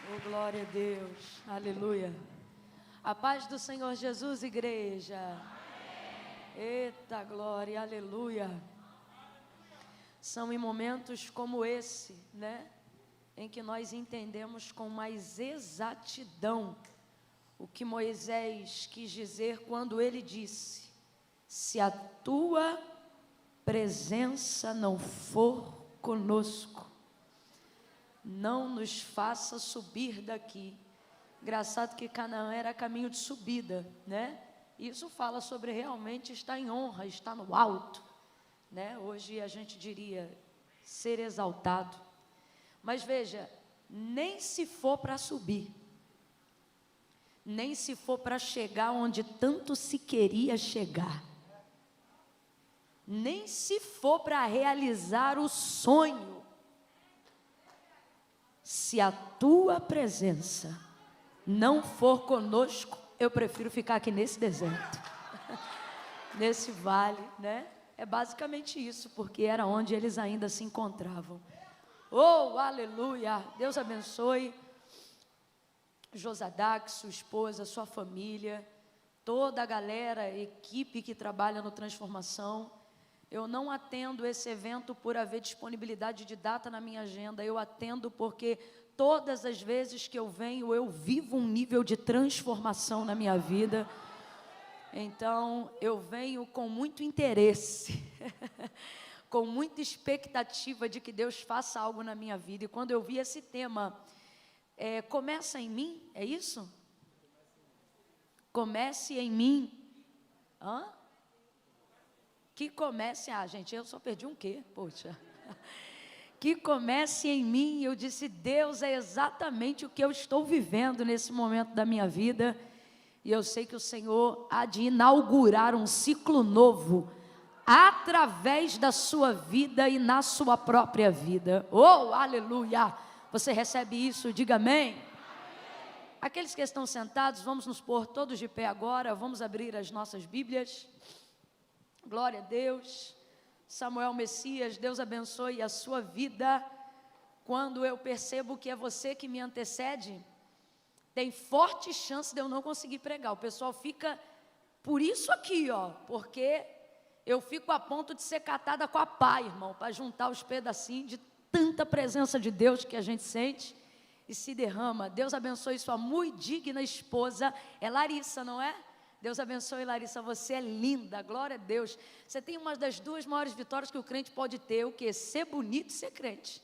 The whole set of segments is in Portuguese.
Oh, glória a Deus, aleluia. A paz do Senhor Jesus, igreja. Eita glória, aleluia. São em momentos como esse, né, em que nós entendemos com mais exatidão o que Moisés quis dizer quando ele disse: se a tua presença não for conosco, não nos faça subir daqui. Engraçado que Canaã era caminho de subida, né? Isso fala sobre realmente estar em honra, estar no alto, né? Hoje a gente diria ser exaltado. Mas veja, nem se for para subir, nem se for para chegar onde tanto se queria chegar, nem se for para realizar o sonho, se a tua presença não for conosco, eu prefiro ficar aqui nesse deserto, nesse vale, né? É basicamente isso, porque era onde eles ainda se encontravam. Oh, aleluia! Deus abençoe Josadac, sua esposa, sua família, toda a galera, equipe que trabalha no Transformação. Eu não atendo esse evento por haver disponibilidade de data na minha agenda, eu atendo porque todas as vezes que eu venho, eu vivo um nível de transformação na minha vida. Então, eu venho com muito interesse, com muita expectativa de que Deus faça algo na minha vida. E quando eu vi esse tema, começa em mim, é isso? Comece em mim. Hã? Que comece, gente, eu só perdi um quê? Poxa. Que comece em mim. Eu disse: Deus, é exatamente o que eu estou vivendo nesse momento da minha vida. E eu sei que o Senhor há de inaugurar um ciclo novo através da sua vida e na sua própria vida. Oh, aleluia! Você recebe isso? Diga amém. Aqueles que estão sentados, vamos nos pôr todos de pé agora. Vamos abrir as nossas Bíblias. Glória a Deus. Samuel Messias, Deus abençoe a sua vida. Quando eu percebo que é você que me antecede, tem forte chance de eu não conseguir pregar. O pessoal fica por isso aqui, ó, porque eu fico a ponto de ser catada com a pá, irmão, para juntar os pedacinhos de tanta presença de Deus que a gente sente e se derrama. Deus abençoe sua muito digna esposa, é Larissa, não é? Deus abençoe, Larissa, você é linda, glória a Deus. Você tem uma das duas maiores vitórias que o crente pode ter, o quê? Ser bonito e ser crente.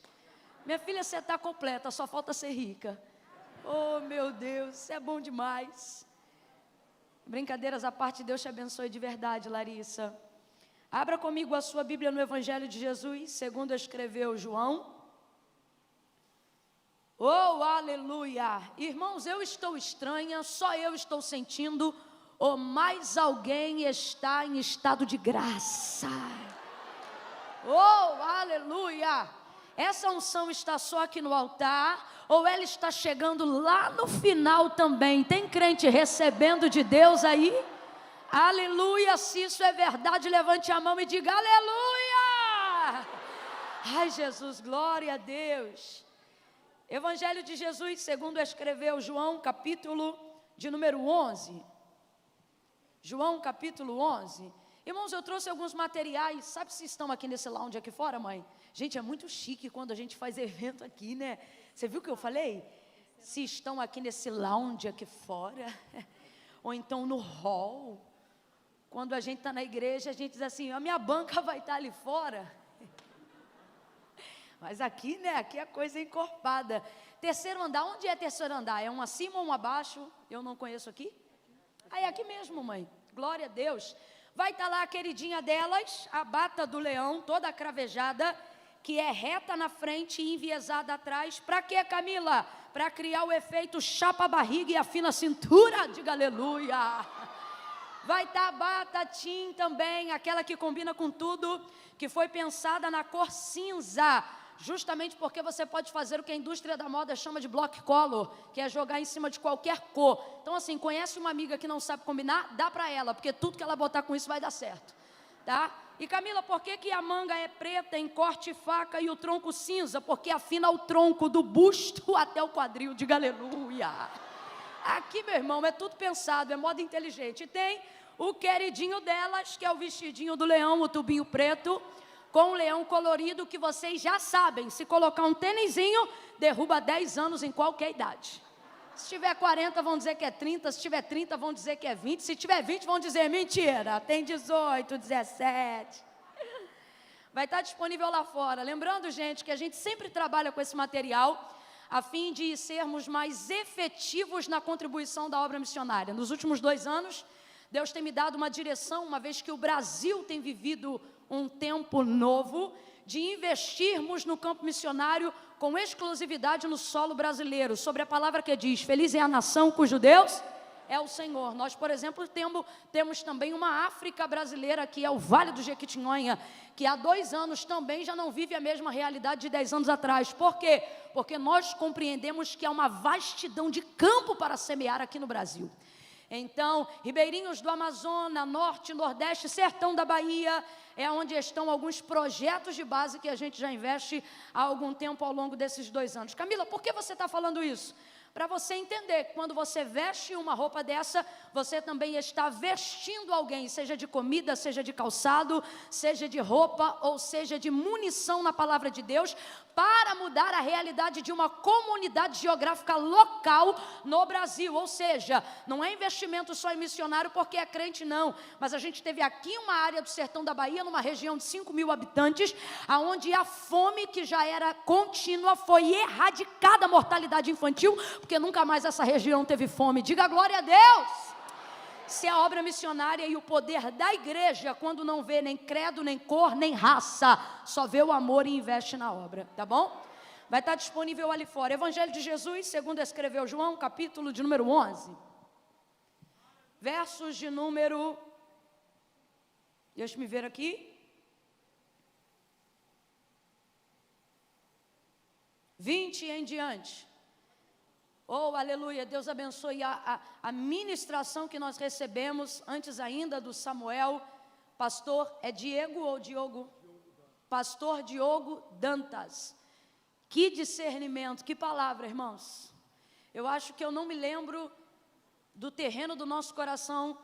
Minha filha, você está completa, só falta ser rica. Oh, meu Deus, é bom demais. Brincadeiras à parte, Deus te abençoe de verdade, Larissa. Abra comigo a sua Bíblia no Evangelho de Jesus, segundo escreveu João. Oh, aleluia. Irmãos, eu estou estranha, só eu estou sentindo, ou mais alguém está em estado de graça. Oh, aleluia. Essa unção está só aqui no altar, ou ela está chegando lá no final também? Tem crente recebendo de Deus aí? Aleluia. Se isso é verdade, levante a mão e diga aleluia. Ai, Jesus, glória a Deus. Evangelho de Jesus, segundo escreveu João, capítulo de número 11. João capítulo 11. Irmãos, eu trouxe alguns materiais. Sabe se estão aqui nesse lounge aqui fora, mãe? Gente, é muito chique quando a gente faz evento aqui, né? Você viu o que eu falei? Se estão aqui nesse lounge aqui fora, ou então no hall. Quando a gente está na igreja, a gente diz assim: a minha banca vai estar ali fora. Mas aqui, né? Aqui a coisa é encorpada. Terceiro andar, onde é terceiro andar? É um acima ou um abaixo? Eu não conheço aqui. Aí aqui mesmo, mãe, glória a Deus. Vai estar lá a queridinha delas, a bata do leão, toda cravejada, que é reta na frente e enviesada atrás. Para quê, Camila? Para criar o efeito chapa-barriga e afina a cintura. Diga aleluia. Vai estar a bata Tim também, aquela que combina com tudo, que foi pensada na cor cinza, justamente porque você pode fazer o que a indústria da moda chama de block color, que é jogar em cima de qualquer cor. Então assim, conhece uma amiga que não sabe combinar? Dá para ela, porque tudo que ela botar com isso vai dar certo, tá? E Camila, por que a manga é preta em corte e faca e o tronco cinza? Porque afina o tronco do busto até o quadril, diga aleluia. Aqui, meu irmão, é tudo pensado, é modo inteligente. E tem o queridinho delas, que é o vestidinho do leão, o tubinho preto, com o leão colorido, que vocês já sabem, se colocar um tênisinho, derruba 10 anos em qualquer idade. Se tiver 40, vão dizer que é 30, se tiver 30, vão dizer que é 20, se tiver 20, vão dizer mentira, tem 18, 17. Vai estar disponível lá fora. Lembrando, gente, que a gente sempre trabalha com esse material a fim de sermos mais efetivos na contribuição da obra missionária. Nos últimos 2 anos, Deus tem me dado uma direção, uma vez que o Brasil tem vivido um tempo novo, de investirmos no campo missionário com exclusividade no solo brasileiro, sobre a palavra que diz: feliz é a nação cujo Deus é o Senhor. Nós, por exemplo, temos também uma África brasileira, que é o Vale do Jequitinhonha, que há 2 anos também já não vive a mesma realidade de 10 anos atrás. Por quê? Porque nós compreendemos que há uma vastidão de campo para semear aqui no Brasil. Então, ribeirinhos do Amazonas, Norte, Nordeste, Sertão da Bahia, é onde estão alguns projetos de base que a gente já investe há algum tempo ao longo desses 2 anos. Camila, por que você está falando isso? Para você entender que quando você veste uma roupa dessa, você também está vestindo alguém, seja de comida, seja de calçado, seja de roupa, ou seja de munição na palavra de Deus, para mudar a realidade de uma comunidade geográfica local no Brasil. Ou seja, não é investimento só em missionário porque é crente, não. Mas a gente teve aqui uma área do sertão da Bahia, numa região de 5.000 habitantes, onde a fome, que já era contínua, foi erradicada, a mortalidade infantil, porque nunca mais essa região teve fome. Diga glória a Deus! Se a obra missionária e o poder da igreja, quando não vê nem credo, nem cor, nem raça, só vê o amor e investe na obra, tá bom? Vai estar disponível ali fora. Evangelho de Jesus, segundo escreveu João, capítulo de número 11, versos de número, deixa-me ver aqui, 20 em diante. Oh, aleluia, Deus abençoe a ministração que nós recebemos, antes ainda do Samuel. Pastor, é Diego ou Diogo? Pastor Diogo Dantas. Que discernimento, que palavra, irmãos. Eu acho que eu não me lembro do terreno do nosso coração,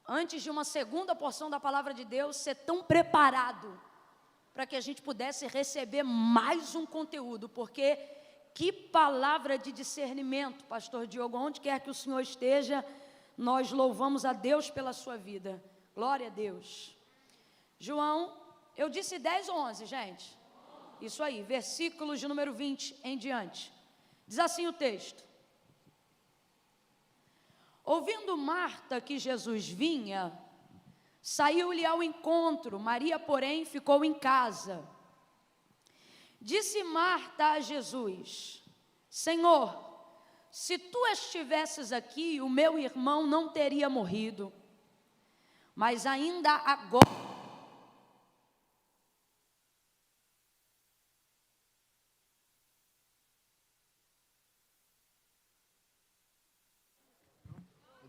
antes de uma segunda porção da palavra de Deus, ser tão preparado, para que a gente pudesse receber mais um conteúdo, porque que palavra de discernimento, pastor Diogo, onde quer que o Senhor esteja, nós louvamos a Deus pela sua vida, glória a Deus. João, eu disse 10 ou 11, gente? Isso aí, versículos de número 20 em diante. Diz assim o texto: ouvindo Marta que Jesus vinha, saiu-lhe ao encontro, Maria, porém, ficou em casa. Disse Marta a Jesus: Senhor, se tu estivesses aqui, o meu irmão não teria morrido. Mas ainda agora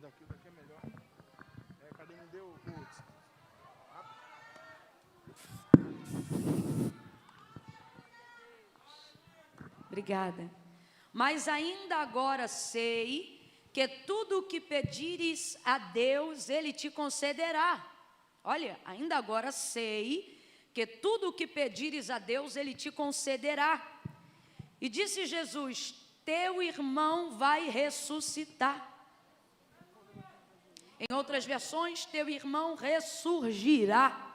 daqui é melhor. Cadê? Me deu o... Obrigada. Mas ainda agora sei que tudo o que pedires a Deus, Ele te concederá. Olha, ainda agora sei que tudo o que pedires a Deus, Ele te concederá. E disse Jesus: teu irmão vai ressuscitar. Em outras versões, teu irmão ressurgirá.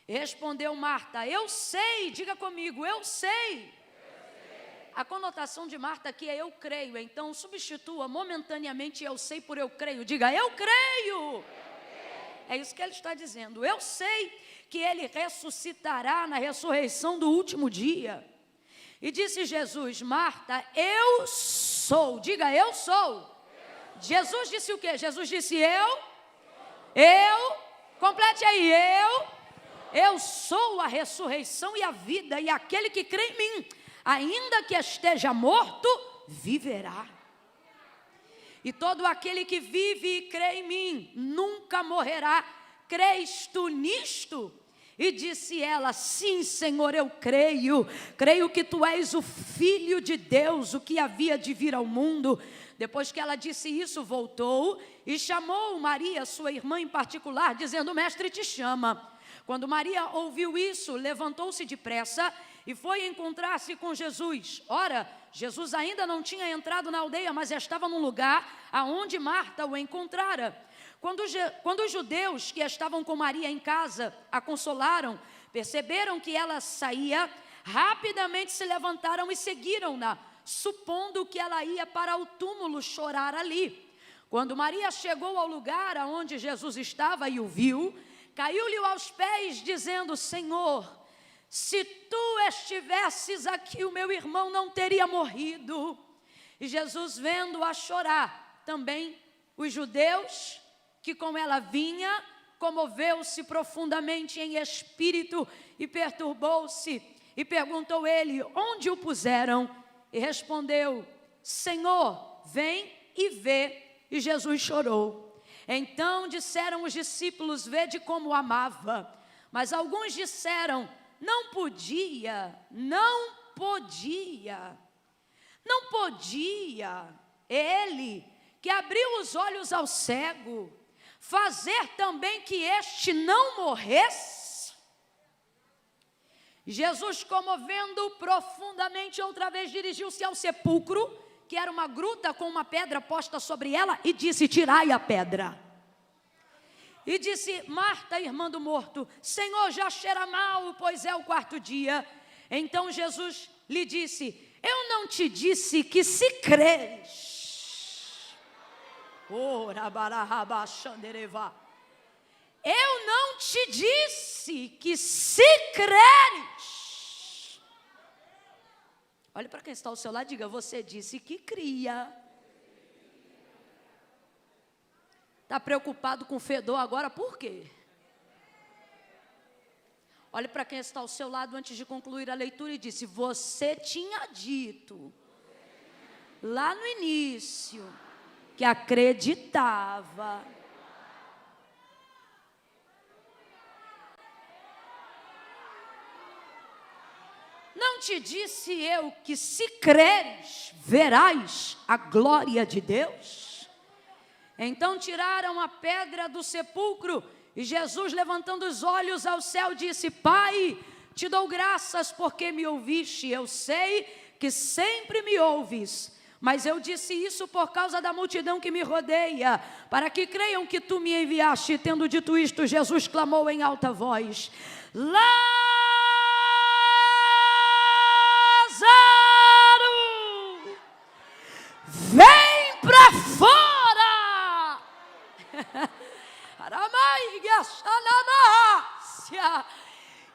E respondeu Marta: eu sei, diga comigo, eu sei. A conotação de Marta aqui é eu creio, então substitua momentaneamente eu sei por eu creio. Diga, eu creio. É isso que ele está dizendo. Eu sei que ele ressuscitará na ressurreição do último dia. E disse Jesus: Marta, eu sou. Diga, eu sou. Jesus disse o quê? Jesus disse complete aí, eu sou a ressurreição e a vida, e aquele que crê em mim, ainda que esteja morto, viverá. E todo aquele que vive e crê em mim, nunca morrerá. crês tu nisto? E disse ela, sim, Senhor, eu creio que tu és o Filho de Deus, o que havia de vir ao mundo. Depois que ela disse isso, voltou e chamou Maria, sua irmã em particular, dizendo, o mestre te chama. Quando Maria ouviu isso, levantou-se depressa e foi encontrar-se com Jesus. Ora, Jesus ainda não tinha entrado na aldeia, mas estava num lugar aonde Marta o encontrara. Quando os judeus que estavam com Maria em casa a consolaram, perceberam que ela saía, rapidamente se levantaram e seguiram-na, supondo que ela ia para o túmulo chorar ali. Quando Maria chegou ao lugar aonde Jesus estava e o viu, caiu-lhe aos pés, dizendo, Senhor, se tu estivesses aqui, o meu irmão não teria morrido. E Jesus, vendo-a chorar, também os judeus que com ela vinha, comoveu-se profundamente em espírito e perturbou-se. E perguntou ele, onde o puseram? E respondeu, Senhor, vem e vê. E Jesus chorou. Então disseram os discípulos, vede como amava. Mas alguns disseram, não podia ele, que abriu os olhos ao cego, fazer também que este não morresse? Jesus, comovendo profundamente, outra vez dirigiu-se ao sepulcro, que era uma gruta com uma pedra posta sobre ela, e disse, tirai a pedra. E disse, Marta, irmã do morto, Senhor, já cheira mal, pois é o 4º dia. Então Jesus lhe disse, eu não te disse que se creres, eu não te disse que se creres. Olhe para quem está ao seu lado e diga, você disse que cria. Está preocupado com o fedor agora, por quê? Olhe para quem está ao seu lado antes de concluir a leitura e disse, você tinha dito, lá no início, que acreditava. Não te disse eu que se creres, verás a glória de Deus? Então tiraram a pedra do sepulcro e Jesus, levantando os olhos ao céu, disse, Pai, te dou graças porque me ouviste. Eu sei que sempre me ouves, mas eu disse isso por causa da multidão que me rodeia, para que creiam que tu me enviaste. Tendo dito isto, Jesus clamou em alta voz, Lázaro, vem para fora.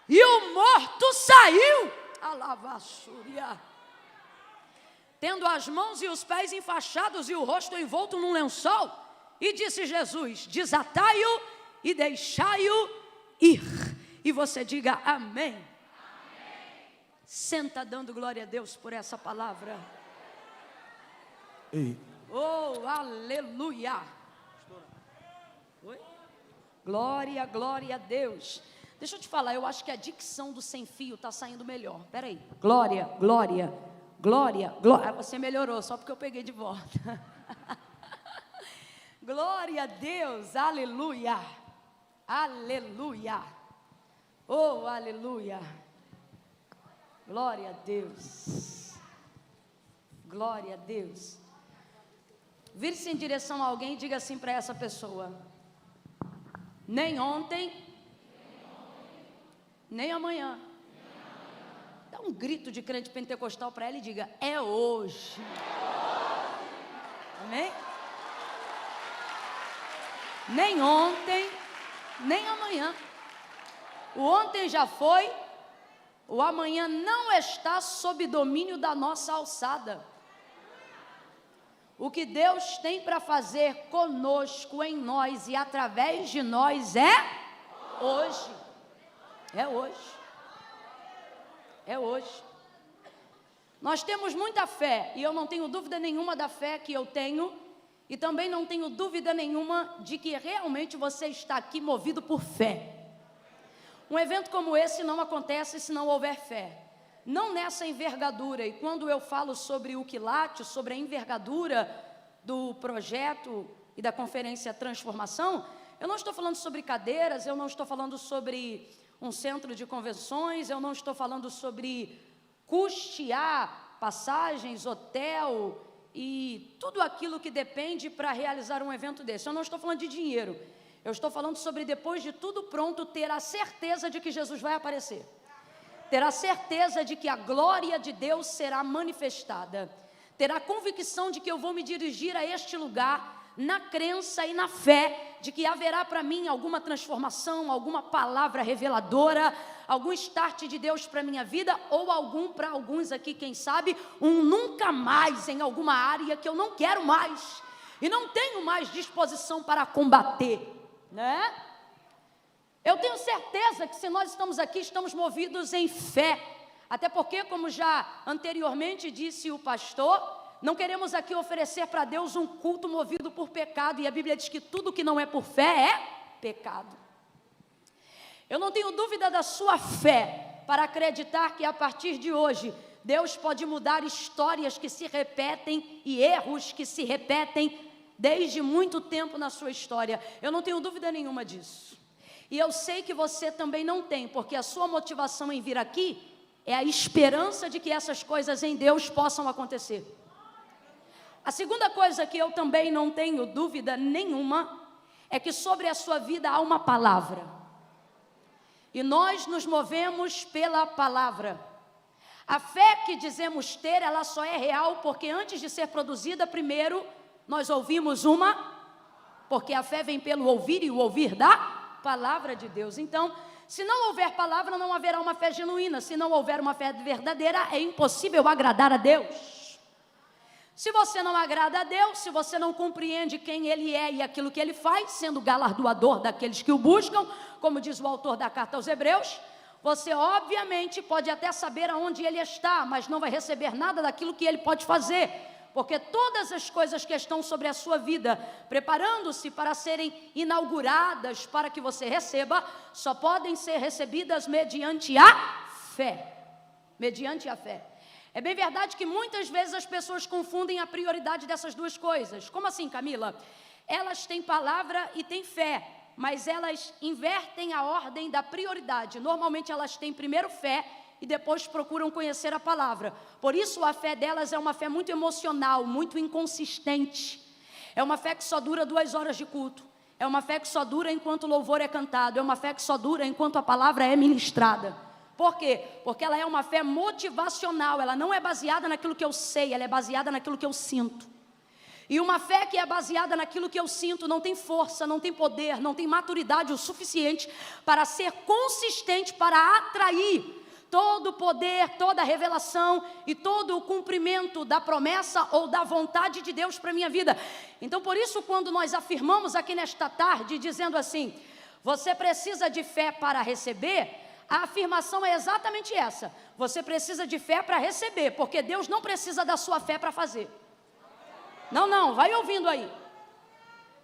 E o morto saiu. Alavassúria. Tendo as mãos e os pés enfaixados e o rosto envolto num lençol, e disse Jesus, desatai-o e deixai-o ir. E você diga amém. Amém. Senta dando glória a Deus por essa palavra. Ei. Oh, aleluia. Oi? Glória, glória a Deus. Deixa eu te falar, eu acho que a dicção do sem fio está saindo melhor. Espera aí. Glória, glória, glória, glória. Você melhorou, só porque eu peguei de volta. Glória a Deus, aleluia. Aleluia. Oh, aleluia. Glória a Deus. Glória a Deus. Vire-se em direção a alguém e diga assim para essa pessoa, nem ontem, nem amanhã. Dá um grito de crente pentecostal para ela e diga, é hoje. Amém? Nem ontem, nem amanhã. O ontem já foi, o amanhã não está sob domínio da nossa alçada. O que Deus tem para fazer conosco, em nós e através de nós é hoje. É hoje. É hoje. Nós temos muita fé, e eu não tenho dúvida nenhuma da fé que eu tenho E também não tenho dúvida nenhuma de que realmente você está aqui movido por fé. Um evento como esse não acontece se não houver fé. Não nessa envergadura. E quando eu falo sobre o quilate, sobre a envergadura do projeto e da conferência Transformação, eu não estou falando sobre cadeiras, eu não estou falando sobre um centro de convenções, eu não estou falando sobre custear passagens, hotel e tudo aquilo que depende para realizar um evento desse. Eu não estou falando de dinheiro, eu estou falando sobre, depois de tudo pronto, ter a certeza de que Jesus vai aparecer, ter a certeza de que a glória de Deus será manifestada, ter a convicção de que eu vou me dirigir a este lugar na crença e na fé de que haverá para mim alguma transformação, alguma palavra reveladora, algum start de Deus para a minha vida, ou para alguns aqui, quem sabe, um nunca mais em alguma área que eu não quero mais, e não tenho mais disposição para combater, né? Eu tenho certeza que se nós estamos aqui, estamos movidos em fé, até porque, como já anteriormente disse o pastor, não queremos aqui oferecer para Deus um culto movido por pecado, e a Bíblia diz que tudo que não é por fé é pecado. Eu não tenho dúvida da sua fé para acreditar que a partir de hoje, Deus pode mudar histórias que se repetem e erros que se repetem desde muito tempo na sua história. Eu não tenho dúvida nenhuma disso. E eu sei que você também não tem, porque a sua motivação em vir aqui é a esperança de que essas coisas em Deus possam acontecer. A segunda coisa que eu também não tenho dúvida nenhuma é que sobre a sua vida há uma palavra. E nós nos movemos pela palavra. A fé que dizemos ter, ela só é real porque antes de ser produzida, primeiro nós ouvimos porque a fé vem pelo ouvir e o ouvir da palavra de Deus. Então, se não houver palavra, não haverá uma fé genuína. Se não houver uma fé verdadeira, é impossível agradar a Deus. Se você não agrada a Deus, se você não compreende quem Ele é e aquilo que Ele faz, sendo galardoador daqueles que o buscam, como diz o autor da carta aos Hebreus, você obviamente pode até saber aonde Ele está, mas não vai receber nada daquilo que Ele pode fazer, porque todas as coisas que estão sobre a sua vida, preparando-se para serem inauguradas, para que você receba, só podem ser recebidas mediante a fé. Mediante a fé. É bem verdade que muitas vezes as pessoas confundem a prioridade dessas duas coisas. Como assim, Camila? Elas têm palavra e têm fé, mas elas invertem a ordem da prioridade. Normalmente elas têm primeiro fé e depois procuram conhecer a palavra. Por isso a fé delas é uma fé muito emocional, muito inconsistente. É uma fé que só dura 2 horas de culto. É uma fé que só dura enquanto o louvor é cantado. É uma fé que só dura enquanto a palavra é ministrada. Por quê? Porque ela é uma fé motivacional, ela não é baseada naquilo que eu sei, ela é baseada naquilo que eu sinto. E uma fé que é baseada naquilo que eu sinto não tem força, não tem poder, não tem maturidade o suficiente para ser consistente, para atrair todo o poder, toda a revelação e todo o cumprimento da promessa ou da vontade de Deus para a minha vida. Então, por isso, quando nós afirmamos aqui nesta tarde, dizendo assim, você precisa de fé para receber, a afirmação é exatamente essa. Você precisa de fé para receber, porque Deus não precisa da sua fé para fazer. Não, vai ouvindo aí.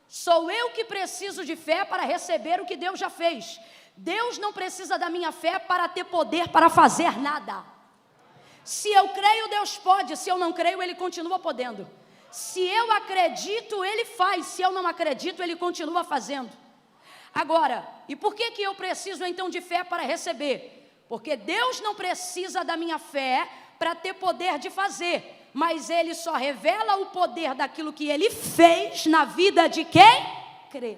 Sou eu que preciso de fé para receber o que Deus já fez. Deus não precisa da minha fé para ter poder para fazer nada. Se eu creio, Deus pode. Se eu não creio, Ele continua podendo. Se eu acredito, Ele faz. Se eu não acredito, Ele continua fazendo. Agora, e por que eu preciso então de fé para receber? Porque Deus não precisa da minha fé para ter poder de fazer, mas Ele só revela o poder daquilo que Ele fez na vida de quem crê.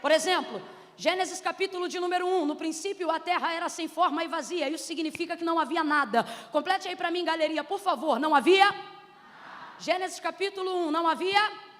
Por exemplo, Gênesis capítulo de número 1, no princípio a terra era sem forma e vazia, isso significa que não havia nada. Complete aí para mim, galeria, por favor, não havia? Gênesis capítulo 1, não havia?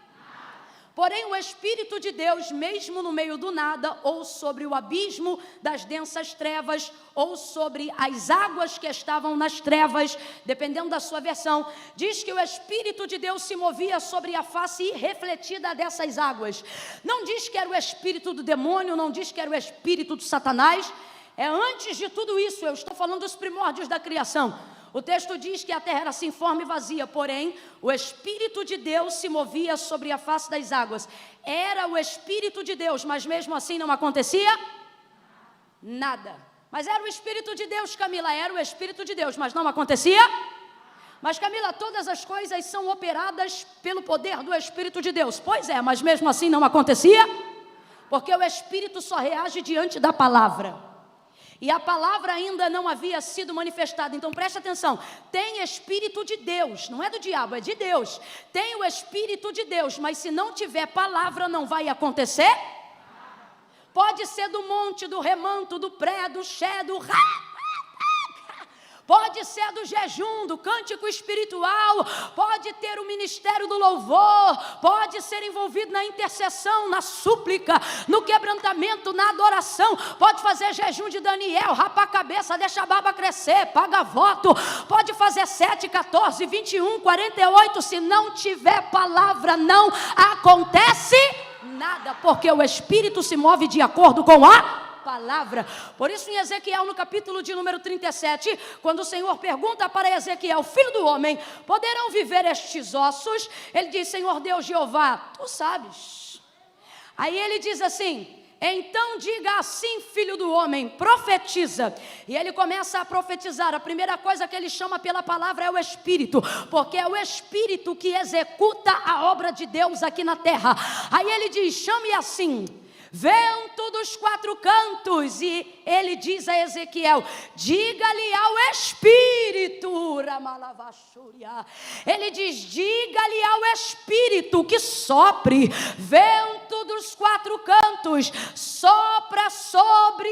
Porém o Espírito de Deus, mesmo no meio do nada, ou sobre o abismo das densas trevas, ou sobre as águas que estavam nas trevas, dependendo da sua versão, diz que o Espírito de Deus se movia sobre a face irrefletida dessas águas. Não diz que era o espírito do demônio, não diz que era o espírito de Satanás. É antes de tudo isso, eu estou falando dos primórdios da criação. O texto diz que a terra era sem forma e vazia, porém, o Espírito de Deus se movia sobre a face das águas. Era o Espírito de Deus, mas mesmo assim não acontecia nada. Mas era o Espírito de Deus, Camila, era o Espírito de Deus, mas não acontecia. Mas Camila, todas as coisas são operadas pelo poder do Espírito de Deus. Pois é, mas mesmo assim não acontecia, porque o Espírito só reage diante da palavra. E a palavra ainda não havia sido manifestada. Então preste atenção, tem Espírito de Deus, não é do diabo, é de Deus. Tem o Espírito de Deus, mas se não tiver palavra não vai acontecer. Pode ser do monte, do remanto, do pré, do ché, do pode ser do jejum, do cântico espiritual, pode ter o ministério do louvor, pode ser envolvido na intercessão, na súplica, no quebrantamento, na adoração, pode fazer jejum de Daniel, rapa a cabeça, deixa a barba crescer, paga voto, pode fazer 7, 14, 21, 48, se não tiver palavra não acontece nada, porque o Espírito se move de acordo com a palavra. Por isso em Ezequiel, no capítulo de número 37, quando o Senhor pergunta para Ezequiel, filho do homem, poderão viver estes ossos? Ele diz, Senhor Deus Jeová, tu sabes. Aí ele diz assim, então diga assim, filho do homem, profetiza. E ele começa a profetizar. A primeira coisa que ele chama pela palavra é o Espírito, porque é o Espírito que executa a obra de Deus aqui na terra. Aí ele diz, chame assim, vento dos 4 cantos, e ele diz a Ezequiel, diga-lhe ao Espírito, ele diz, diga-lhe ao Espírito que sopre, vento dos 4 cantos, sopra sobre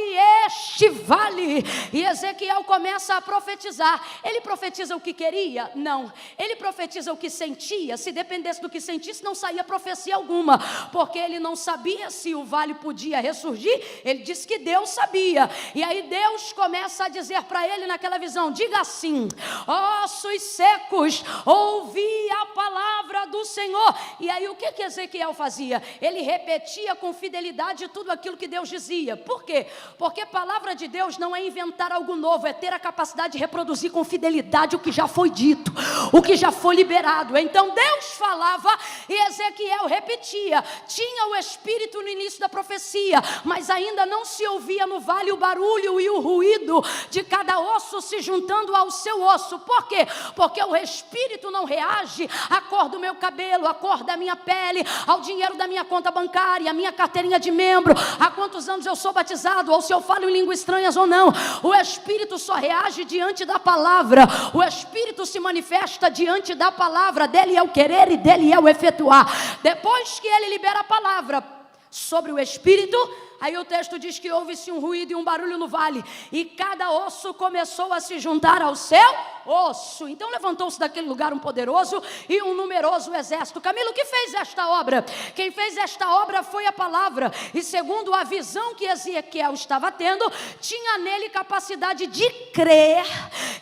este vale. E Ezequiel começa a profetizar. Ele profetiza o que queria? Não. Ele profetiza o que sentia. Se dependesse do que sentisse, não saía profecia alguma, porque ele não sabia se o vale podia ressurgir. Ele disse que Deus sabia. E aí Deus começa a dizer para ele naquela visão, diga assim, ossos secos, ouvi a palavra do Senhor. E aí o que Ezequiel fazia? Ele repetia com fidelidade tudo aquilo que Deus dizia. Por quê? Porque a palavra de Deus não é inventar algo novo, é ter a capacidade de reproduzir com fidelidade o que já foi dito, o que já foi liberado. Então Deus falava e Ezequiel repetia. Tinha o Espírito no início da profecia, mas ainda não se ouvia no vale o barulho e o ruído de cada osso se juntando ao seu osso. Por quê? Porque o Espírito não reage à cor do meu cabelo, à cor da minha pele, ao dinheiro da minha conta bancária, a minha carteirinha de membro, há quantos anos eu sou batizado, ou se eu falo em línguas estranhas ou não. O Espírito só reage diante da palavra. O Espírito se manifesta diante da palavra. Dele é o querer e dele é o efetuar. Depois que ele libera a palavra sobre o Espírito, aí o texto diz que houve-se um ruído e um barulho no vale, e cada osso começou a se juntar ao seu osso. Então levantou-se daquele lugar um poderoso e um numeroso exército. Camilo, o que fez esta obra? Quem fez esta obra foi a palavra, e segundo a visão que Ezequiel estava tendo, tinha nele capacidade de crer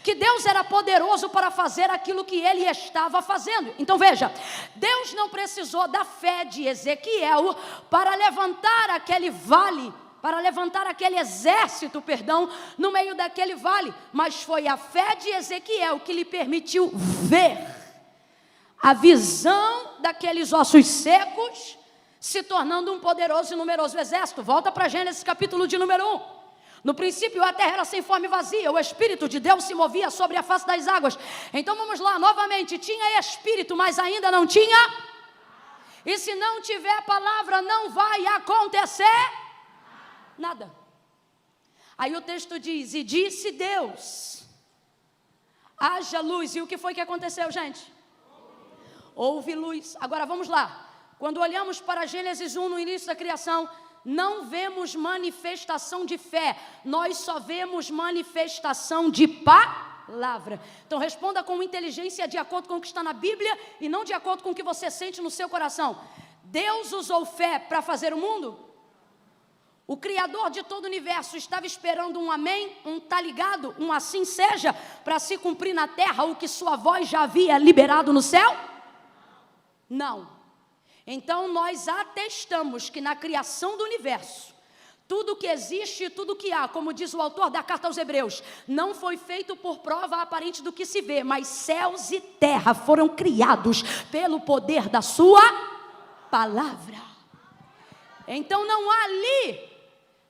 que Deus era poderoso para fazer aquilo que ele estava fazendo. Então veja, Deus não precisou da fé de Ezequiel para levantar aquele vale, para levantar aquele exército, no meio daquele vale, mas foi a fé de Ezequiel que lhe permitiu ver a visão daqueles ossos secos se tornando um poderoso e numeroso exército. Volta para Gênesis capítulo de número 1. No princípio a terra era sem forma e vazia, o Espírito de Deus se movia sobre a face das águas. Então vamos lá, novamente, tinha Espírito, mas ainda não tinha. E se não tiver palavra, não vai acontecer nada. Aí o texto diz, e disse Deus, haja luz. E o que foi que aconteceu, gente? Houve luz. Agora vamos lá. Quando olhamos para Gênesis 1, no início da criação, não vemos manifestação de fé, nós só vemos manifestação de palavra. Então responda com inteligência de acordo com o que está na Bíblia e não de acordo com o que você sente no seu coração. Deus usou fé para fazer o mundo? O Criador de todo o universo estava esperando um amém, um tá ligado, um assim seja, para se cumprir na terra o que sua voz já havia liberado no céu? Não. Então nós atestamos que na criação do universo, Tudo que existe, tudo que há, como diz o autor da carta aos Hebreus, não foi feito por prova aparente do que se vê, mas céus e terra foram criados pelo poder da sua palavra. Então não há ali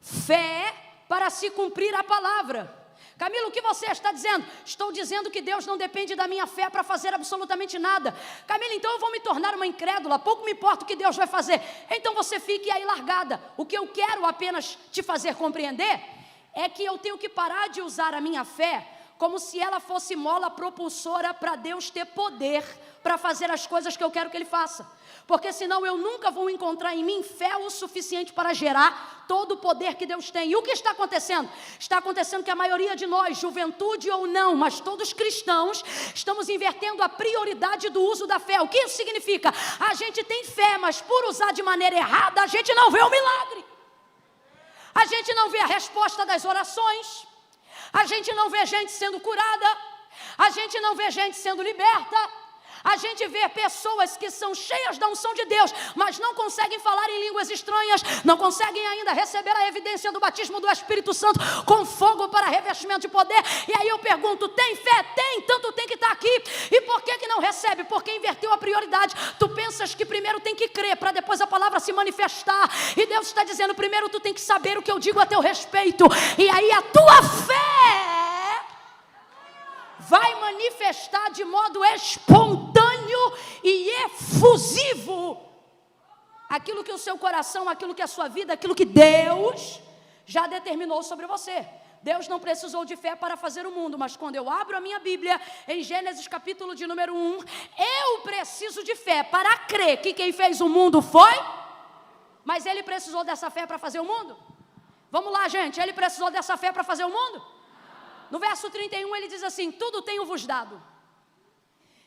fé para se cumprir a palavra. Camila, o que você está dizendo? Estou dizendo que Deus não depende da minha fé para fazer absolutamente nada. Camila, então eu vou me tornar uma incrédula, pouco me importa o que Deus vai fazer. Então você fique aí largada. O que eu quero apenas te fazer compreender é que eu tenho que parar de usar a minha fé como se ela fosse mola propulsora para Deus ter poder para fazer as coisas que eu quero que Ele faça. Porque senão eu nunca vou encontrar em mim fé o suficiente para gerar todo o poder que Deus tem. E o que está acontecendo? Está acontecendo que a maioria de nós, juventude ou não, mas todos cristãos, estamos invertendo a prioridade do uso da fé. O que isso significa? A gente tem fé, mas por usar de maneira errada, a gente não vê o milagre. A gente não vê a resposta das orações. A gente não vê gente sendo curada. A gente não vê gente sendo liberta. A gente vê pessoas que são cheias da unção de Deus, mas não conseguem falar em línguas estranhas, não conseguem ainda receber a evidência do batismo do Espírito Santo com fogo para revestimento de poder. E aí eu pergunto, tem fé? Tem, tanto tem que estar aqui. E por que não recebe? Porque inverteu a prioridade. Tu pensas que primeiro tem que crer, para depois a palavra se manifestar. E Deus está dizendo, primeiro tu tem que saber o que eu digo a teu respeito. E aí a tua fé vai manifestar de modo espontâneo e efusivo aquilo que o seu coração, aquilo que a sua vida, aquilo que Deus já determinou sobre você. Deus não precisou de fé para fazer o mundo, mas quando eu abro a minha Bíblia, em Gênesis capítulo de número 1, eu preciso de fé para crer que quem fez o mundo foi, mas Ele precisou dessa fé para fazer o mundo? Vamos lá, gente, Ele precisou dessa fé para fazer o mundo? No verso 31 ele diz assim, tudo tenho-vos dado.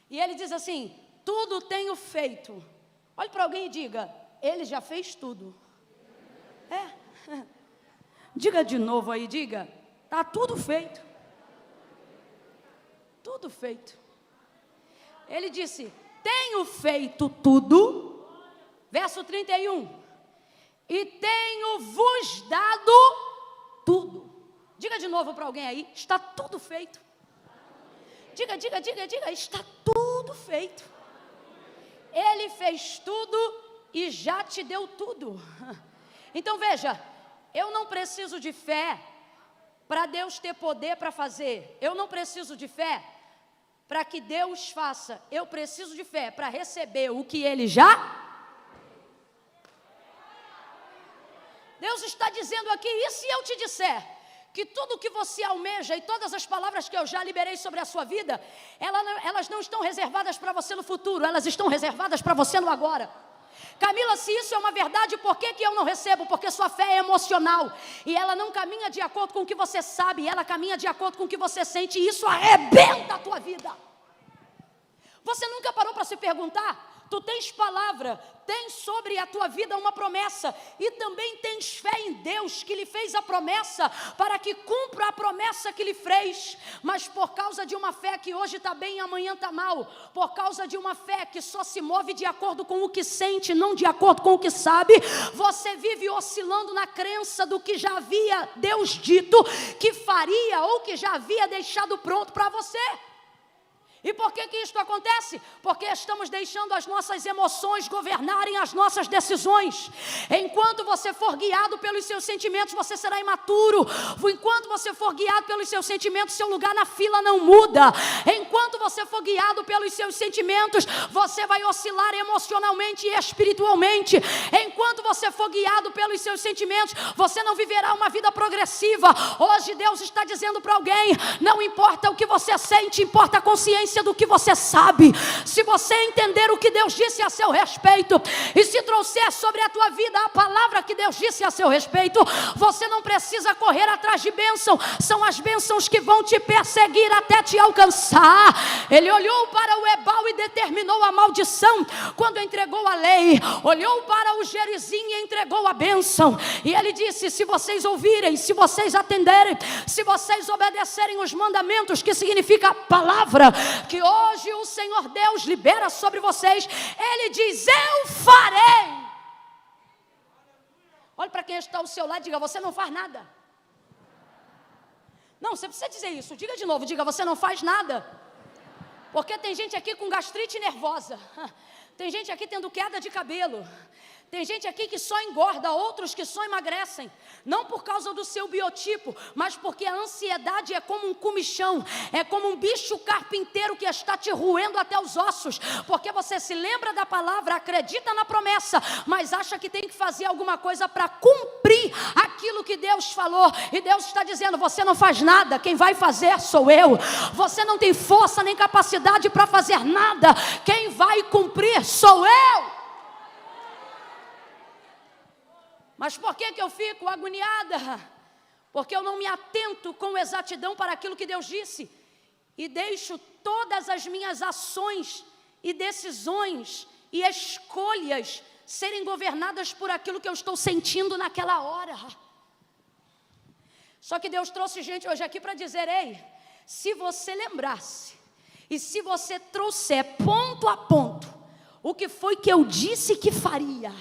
E ele diz assim, tudo tenho feito. Olhe para alguém e diga, Ele já fez tudo. Diga de novo aí, diga, está tudo feito. Tudo feito. Ele disse, tenho feito tudo. Verso 31. E tenho-vos dado tudo. Diga de novo para alguém aí, está tudo feito. Diga, está tudo feito. Ele fez tudo e já te deu tudo. Então veja, eu não preciso de fé para Deus ter poder para fazer. Eu não preciso de fé para que Deus faça. Eu preciso de fé para receber o que Ele já... Deus está dizendo aqui, e se eu te disser que tudo que você almeja e todas as palavras que eu já liberei sobre a sua vida, elas não estão reservadas para você no futuro, elas estão reservadas para você no agora. Camila, se isso é uma verdade, por que eu não recebo? Porque sua fé é emocional, e ela não caminha de acordo com o que você sabe, ela caminha de acordo com o que você sente, e isso arrebenta a tua vida. Você nunca parou para se perguntar? Tu tens palavra, tens sobre a tua vida uma promessa, e também tens fé em Deus que lhe fez a promessa, para que cumpra a promessa que lhe fez, mas por causa de uma fé que hoje está bem e amanhã está mal, por causa de uma fé que só se move de acordo com o que sente, não de acordo com o que sabe, você vive oscilando na crença do que já havia Deus dito que faria, ou que já havia deixado pronto para você. E por que isto acontece? Porque estamos deixando as nossas emoções governarem as nossas decisões. Enquanto você for guiado pelos seus sentimentos, você será imaturo. Enquanto você for guiado pelos seus sentimentos, seu lugar na fila não muda. Enquanto você for guiado pelos seus sentimentos, você vai oscilar emocionalmente e espiritualmente. Enquanto você for guiado pelos seus sentimentos, você não viverá uma vida progressiva. Hoje Deus está dizendo para alguém, não importa o que você sente, importa a consciência do que você sabe. Se você entender o que Deus disse a seu respeito, e se trouxer sobre a tua vida a palavra que Deus disse a seu respeito, você não precisa correr atrás de bênção. São as bênçãos que vão te perseguir até te alcançar. Ele olhou para o Ebal e determinou a maldição quando entregou a lei. Olhou para o Gerizim e entregou a bênção. E ele disse, se vocês ouvirem, se vocês atenderem, se vocês obedecerem os mandamentos, que significa a palavra que hoje o Senhor Deus libera sobre vocês, Ele diz, eu farei. Olha para quem está ao seu lado, diga: você não faz nada. Não, você precisa dizer isso. Diga de novo, diga: você não faz nada. Porque tem gente aqui com gastrite nervosa. Tem gente aqui tendo queda de cabelo. Tem gente aqui que só engorda, outros que só emagrecem. Não por causa do seu biotipo, mas porque a ansiedade é como um comichão. É como um bicho carpinteiro que está te roendo até os ossos. Porque você se lembra da palavra, acredita na promessa, mas acha que tem que fazer alguma coisa para cumprir aquilo que Deus falou. E Deus está dizendo: você não faz nada, quem vai fazer sou eu. Você não tem força nem capacidade para fazer nada, quem vai cumprir sou eu. Mas por que eu fico agoniada? Porque eu não me atento com exatidão para aquilo que Deus disse. E deixo todas as minhas ações e decisões e escolhas serem governadas por aquilo que eu estou sentindo naquela hora. Só que Deus trouxe gente hoje aqui para dizer: ei, se você lembrasse, e se você trouxer ponto a ponto, o que foi que eu disse que faria?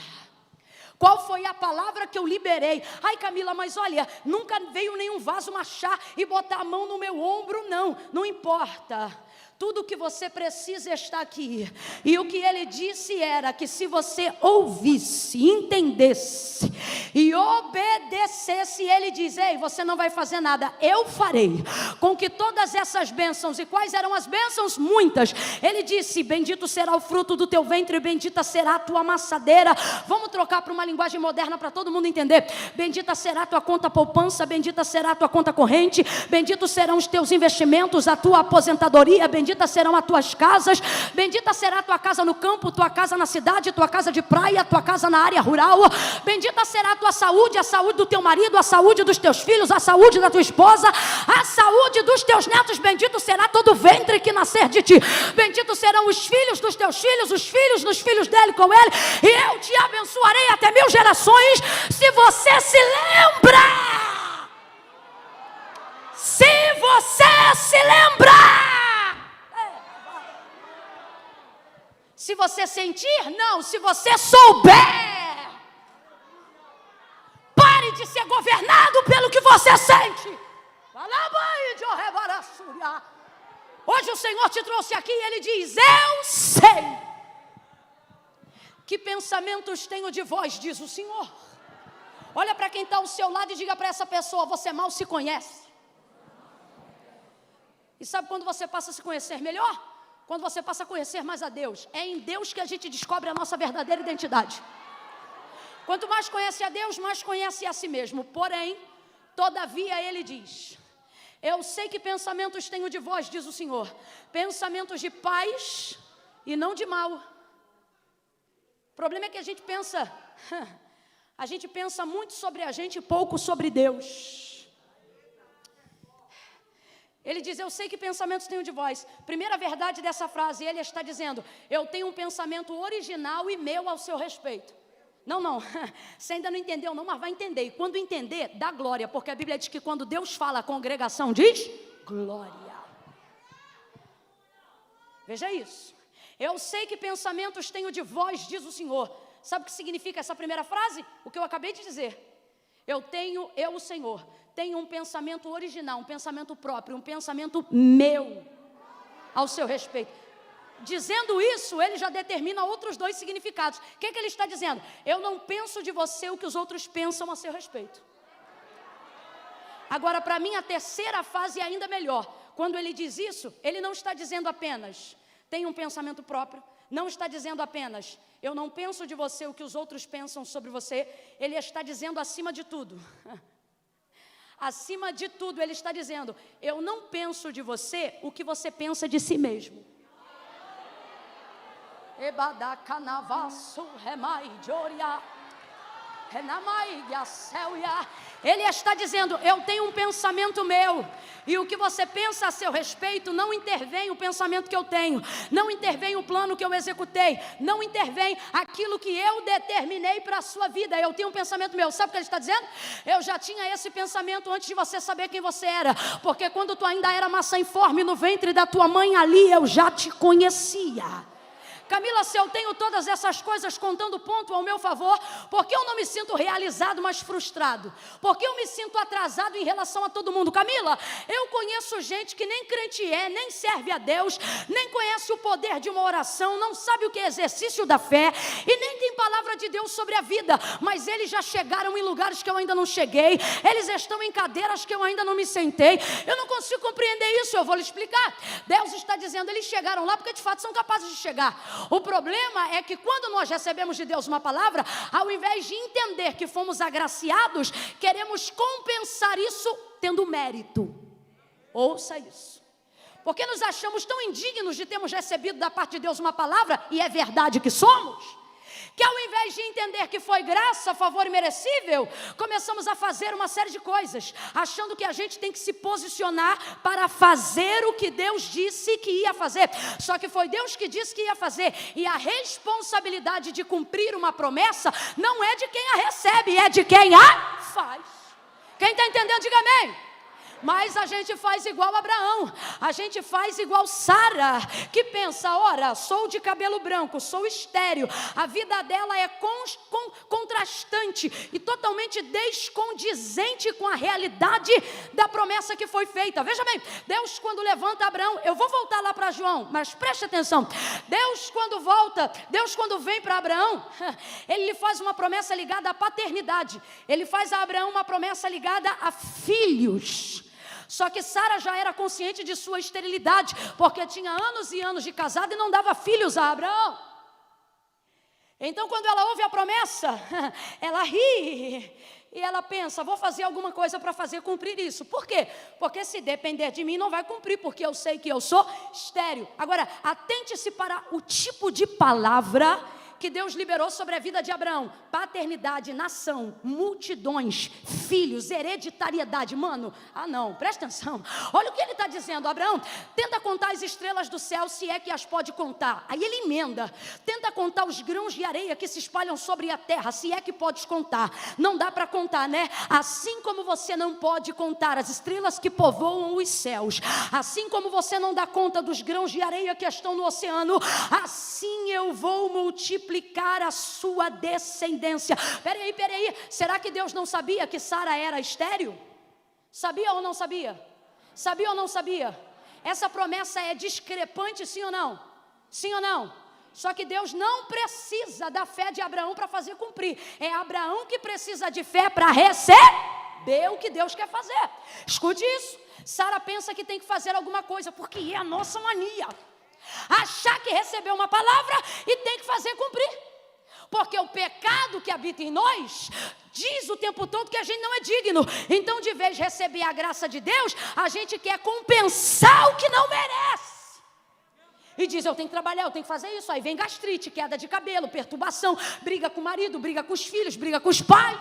Qual foi a palavra que eu liberei? Ai, Camila, mas olha, nunca veio nenhum vaso machar e botar a mão no meu ombro, não importa. Tudo o que você precisa está aqui. E o que ele disse era que se você ouvisse, entendesse e obedecesse, ele diz: ei, você não vai fazer nada, eu farei com que todas essas bênçãos. E quais eram as bênçãos? Muitas. Ele disse: bendito será o fruto do teu ventre, bendita será a tua amassadeira. Vamos trocar para uma linguagem moderna para todo mundo entender. Bendita será a tua conta poupança, bendita será a tua conta corrente, benditos serão os teus investimentos, a tua aposentadoria, benditas serão as tuas casas, bendita será a tua casa no campo, tua casa na cidade, tua casa de praia, tua casa na área rural, bendita será a tua saúde, a saúde do teu marido, a saúde dos teus filhos, a saúde da tua esposa, a saúde dos teus netos, bendito será todo o ventre que nascer de ti, benditos serão os filhos dos teus filhos, os filhos dos filhos dele com ele, e eu te abençoarei até 1000 gerações, se você se lembra. Se você se lembrar. Se você sentir, não. Se você souber. Pare de ser governado pelo que você sente. Hoje o Senhor te trouxe aqui e Ele diz: eu sei que pensamentos tenho de vós, diz o Senhor. Olha para quem está ao seu lado e diga para essa pessoa: você mal se conhece. E sabe quando você passa a se conhecer melhor? Quando você passa a conhecer mais a Deus. É em Deus que a gente descobre a nossa verdadeira identidade. Quanto mais conhece a Deus, mais conhece a si mesmo. Porém, todavia ele diz: eu sei que pensamentos tenho de vós, diz o Senhor, pensamentos de paz e não de mal. O problema é que a gente pensa muito sobre a gente e pouco sobre Deus. Ele diz: eu sei que pensamentos tenho de vós. Primeira verdade dessa frase, ele está dizendo: eu tenho um pensamento original e meu ao seu respeito. Não, você ainda não entendeu não, mas vai entender. E quando entender, dá glória, porque a Bíblia diz que quando Deus fala, a congregação diz glória. Veja isso. Eu sei que pensamentos tenho de vós, diz o Senhor. Sabe o que significa essa primeira frase? O que eu acabei de dizer. Eu, o Senhor, tenho um pensamento original, um pensamento próprio, um pensamento meu ao seu respeito. Dizendo isso, ele já determina outros 2 significados. O que ele está dizendo? Eu não penso de você o que os outros pensam a seu respeito. Agora, para mim, a terceira fase é ainda melhor. Quando ele diz isso, ele não está dizendo apenas: tenho um pensamento próprio. Não está dizendo apenas: eu não penso de você o que os outros pensam sobre você. Ele está dizendo acima de tudo. Acima de tudo, ele está dizendo: eu não penso de você o que você pensa de si mesmo. Ele está dizendo: eu tenho um pensamento meu, e o que você pensa a seu respeito não intervém o pensamento que eu tenho, não intervém o plano que eu executei, não intervém aquilo que eu determinei para a sua vida. Eu tenho um pensamento meu. Sabe o que ele está dizendo? Eu já tinha esse pensamento antes de você saber quem você era, porque quando tu ainda era maçã informe no ventre da tua mãe, ali eu já te conhecia. Camila, se eu tenho todas essas coisas contando ponto ao meu favor, por que eu não me sinto realizado, mas frustrado? Por que eu me sinto atrasado em relação a todo mundo? Camila, eu conheço gente que nem crente é, nem serve a Deus, nem conhece o poder de uma oração, não sabe o que é exercício da fé, e nem tem palavra de Deus sobre a vida, mas eles já chegaram em lugares que eu ainda não cheguei, eles estão em cadeiras que eu ainda não me sentei. Eu não consigo compreender isso, eu vou lhe explicar. Deus está dizendo, eles chegaram lá porque de fato são capazes de chegar. O problema é que quando nós recebemos de Deus uma palavra, ao invés de entender que fomos agraciados, queremos compensar isso tendo mérito. Ouça isso. Porque nos achamos tão indignos de termos recebido da parte de Deus uma palavra, e é verdade que somos, que ao invés de entender que foi graça, favor e merecível, começamos a fazer uma série de coisas, achando que a gente tem que se posicionar para fazer o que Deus disse que ia fazer. Só que foi Deus que disse que ia fazer, e a responsabilidade de cumprir uma promessa não é de quem a recebe, é de quem a faz. Quem está entendendo, diga amém. Mas a gente faz igual Abraão, a gente faz igual Sara, que pensa, ora, sou de cabelo branco, sou estéril, a vida dela é contrastante e totalmente descondizente com a realidade da promessa que foi feita. Veja bem, Deus quando levanta Abraão, eu vou voltar lá para João, mas preste atenção, Deus quando vem para Abraão, ele lhe faz uma promessa ligada à paternidade, ele faz a Abraão uma promessa ligada a filhos. Só que Sara já era consciente de sua esterilidade, porque tinha anos e anos de casada e não dava filhos a Abraão. Então quando ela ouve a promessa, ela ri e ela pensa, vou fazer alguma coisa para fazer cumprir isso. Por quê? Porque se depender de mim não vai cumprir, porque eu sei que eu sou estéril. Agora, atente-se para o tipo de palavra que Deus liberou sobre a vida de Abraão: paternidade, nação, multidões, filhos, hereditariedade. Mano, não, presta atenção, olha o que ele está dizendo. Abraão, tenta contar as estrelas do céu, se é que as pode contar. Aí ele emenda, tenta contar os grãos de areia que se espalham sobre a terra, se é que podes contar. Não dá para contar, né? Assim como você não pode contar as estrelas que povoam os céus, assim como você não dá conta dos grãos de areia que estão no oceano, assim eu vou multiplicar a sua descendência. Peraí, será que Deus não sabia que Sara era estéril? Sabia ou não sabia? Sabia ou não sabia? Essa promessa é discrepante, sim ou não? Sim ou não? Só que Deus não precisa da fé de Abraão para fazer cumprir. É Abraão que precisa de fé para receber o que Deus quer fazer. Escute isso. Sara pensa que tem que fazer alguma coisa, porque é a nossa mania achar que recebeu uma palavra e tem que fazer cumprir, porque o pecado que habita em nós diz o tempo todo que a gente não é digno. Então, de vez de receber a graça de Deus, a gente quer compensar o que não merece e diz, eu tenho que trabalhar, eu tenho que fazer isso. Aí vem gastrite, queda de cabelo, perturbação, briga com o marido, briga com os filhos, briga com os pais,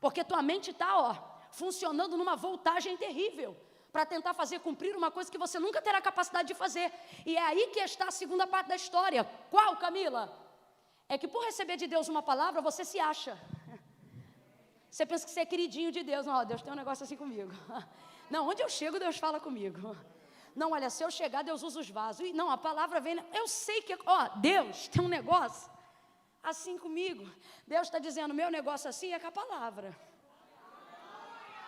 porque tua mente está funcionando numa voltagem terrível para tentar fazer cumprir uma coisa que você nunca terá capacidade de fazer. E é aí que está a segunda parte da história. Qual, Camila? É que por receber de Deus uma palavra, você se acha. Você pensa que você é queridinho de Deus. Não, Deus tem um negócio assim comigo. Não, onde eu chego, Deus fala comigo. Não, olha, se eu chegar, Deus usa os vasos. E não, a palavra vem, eu sei que, Deus tem um negócio assim comigo. Deus está dizendo, meu negócio assim é com a palavra.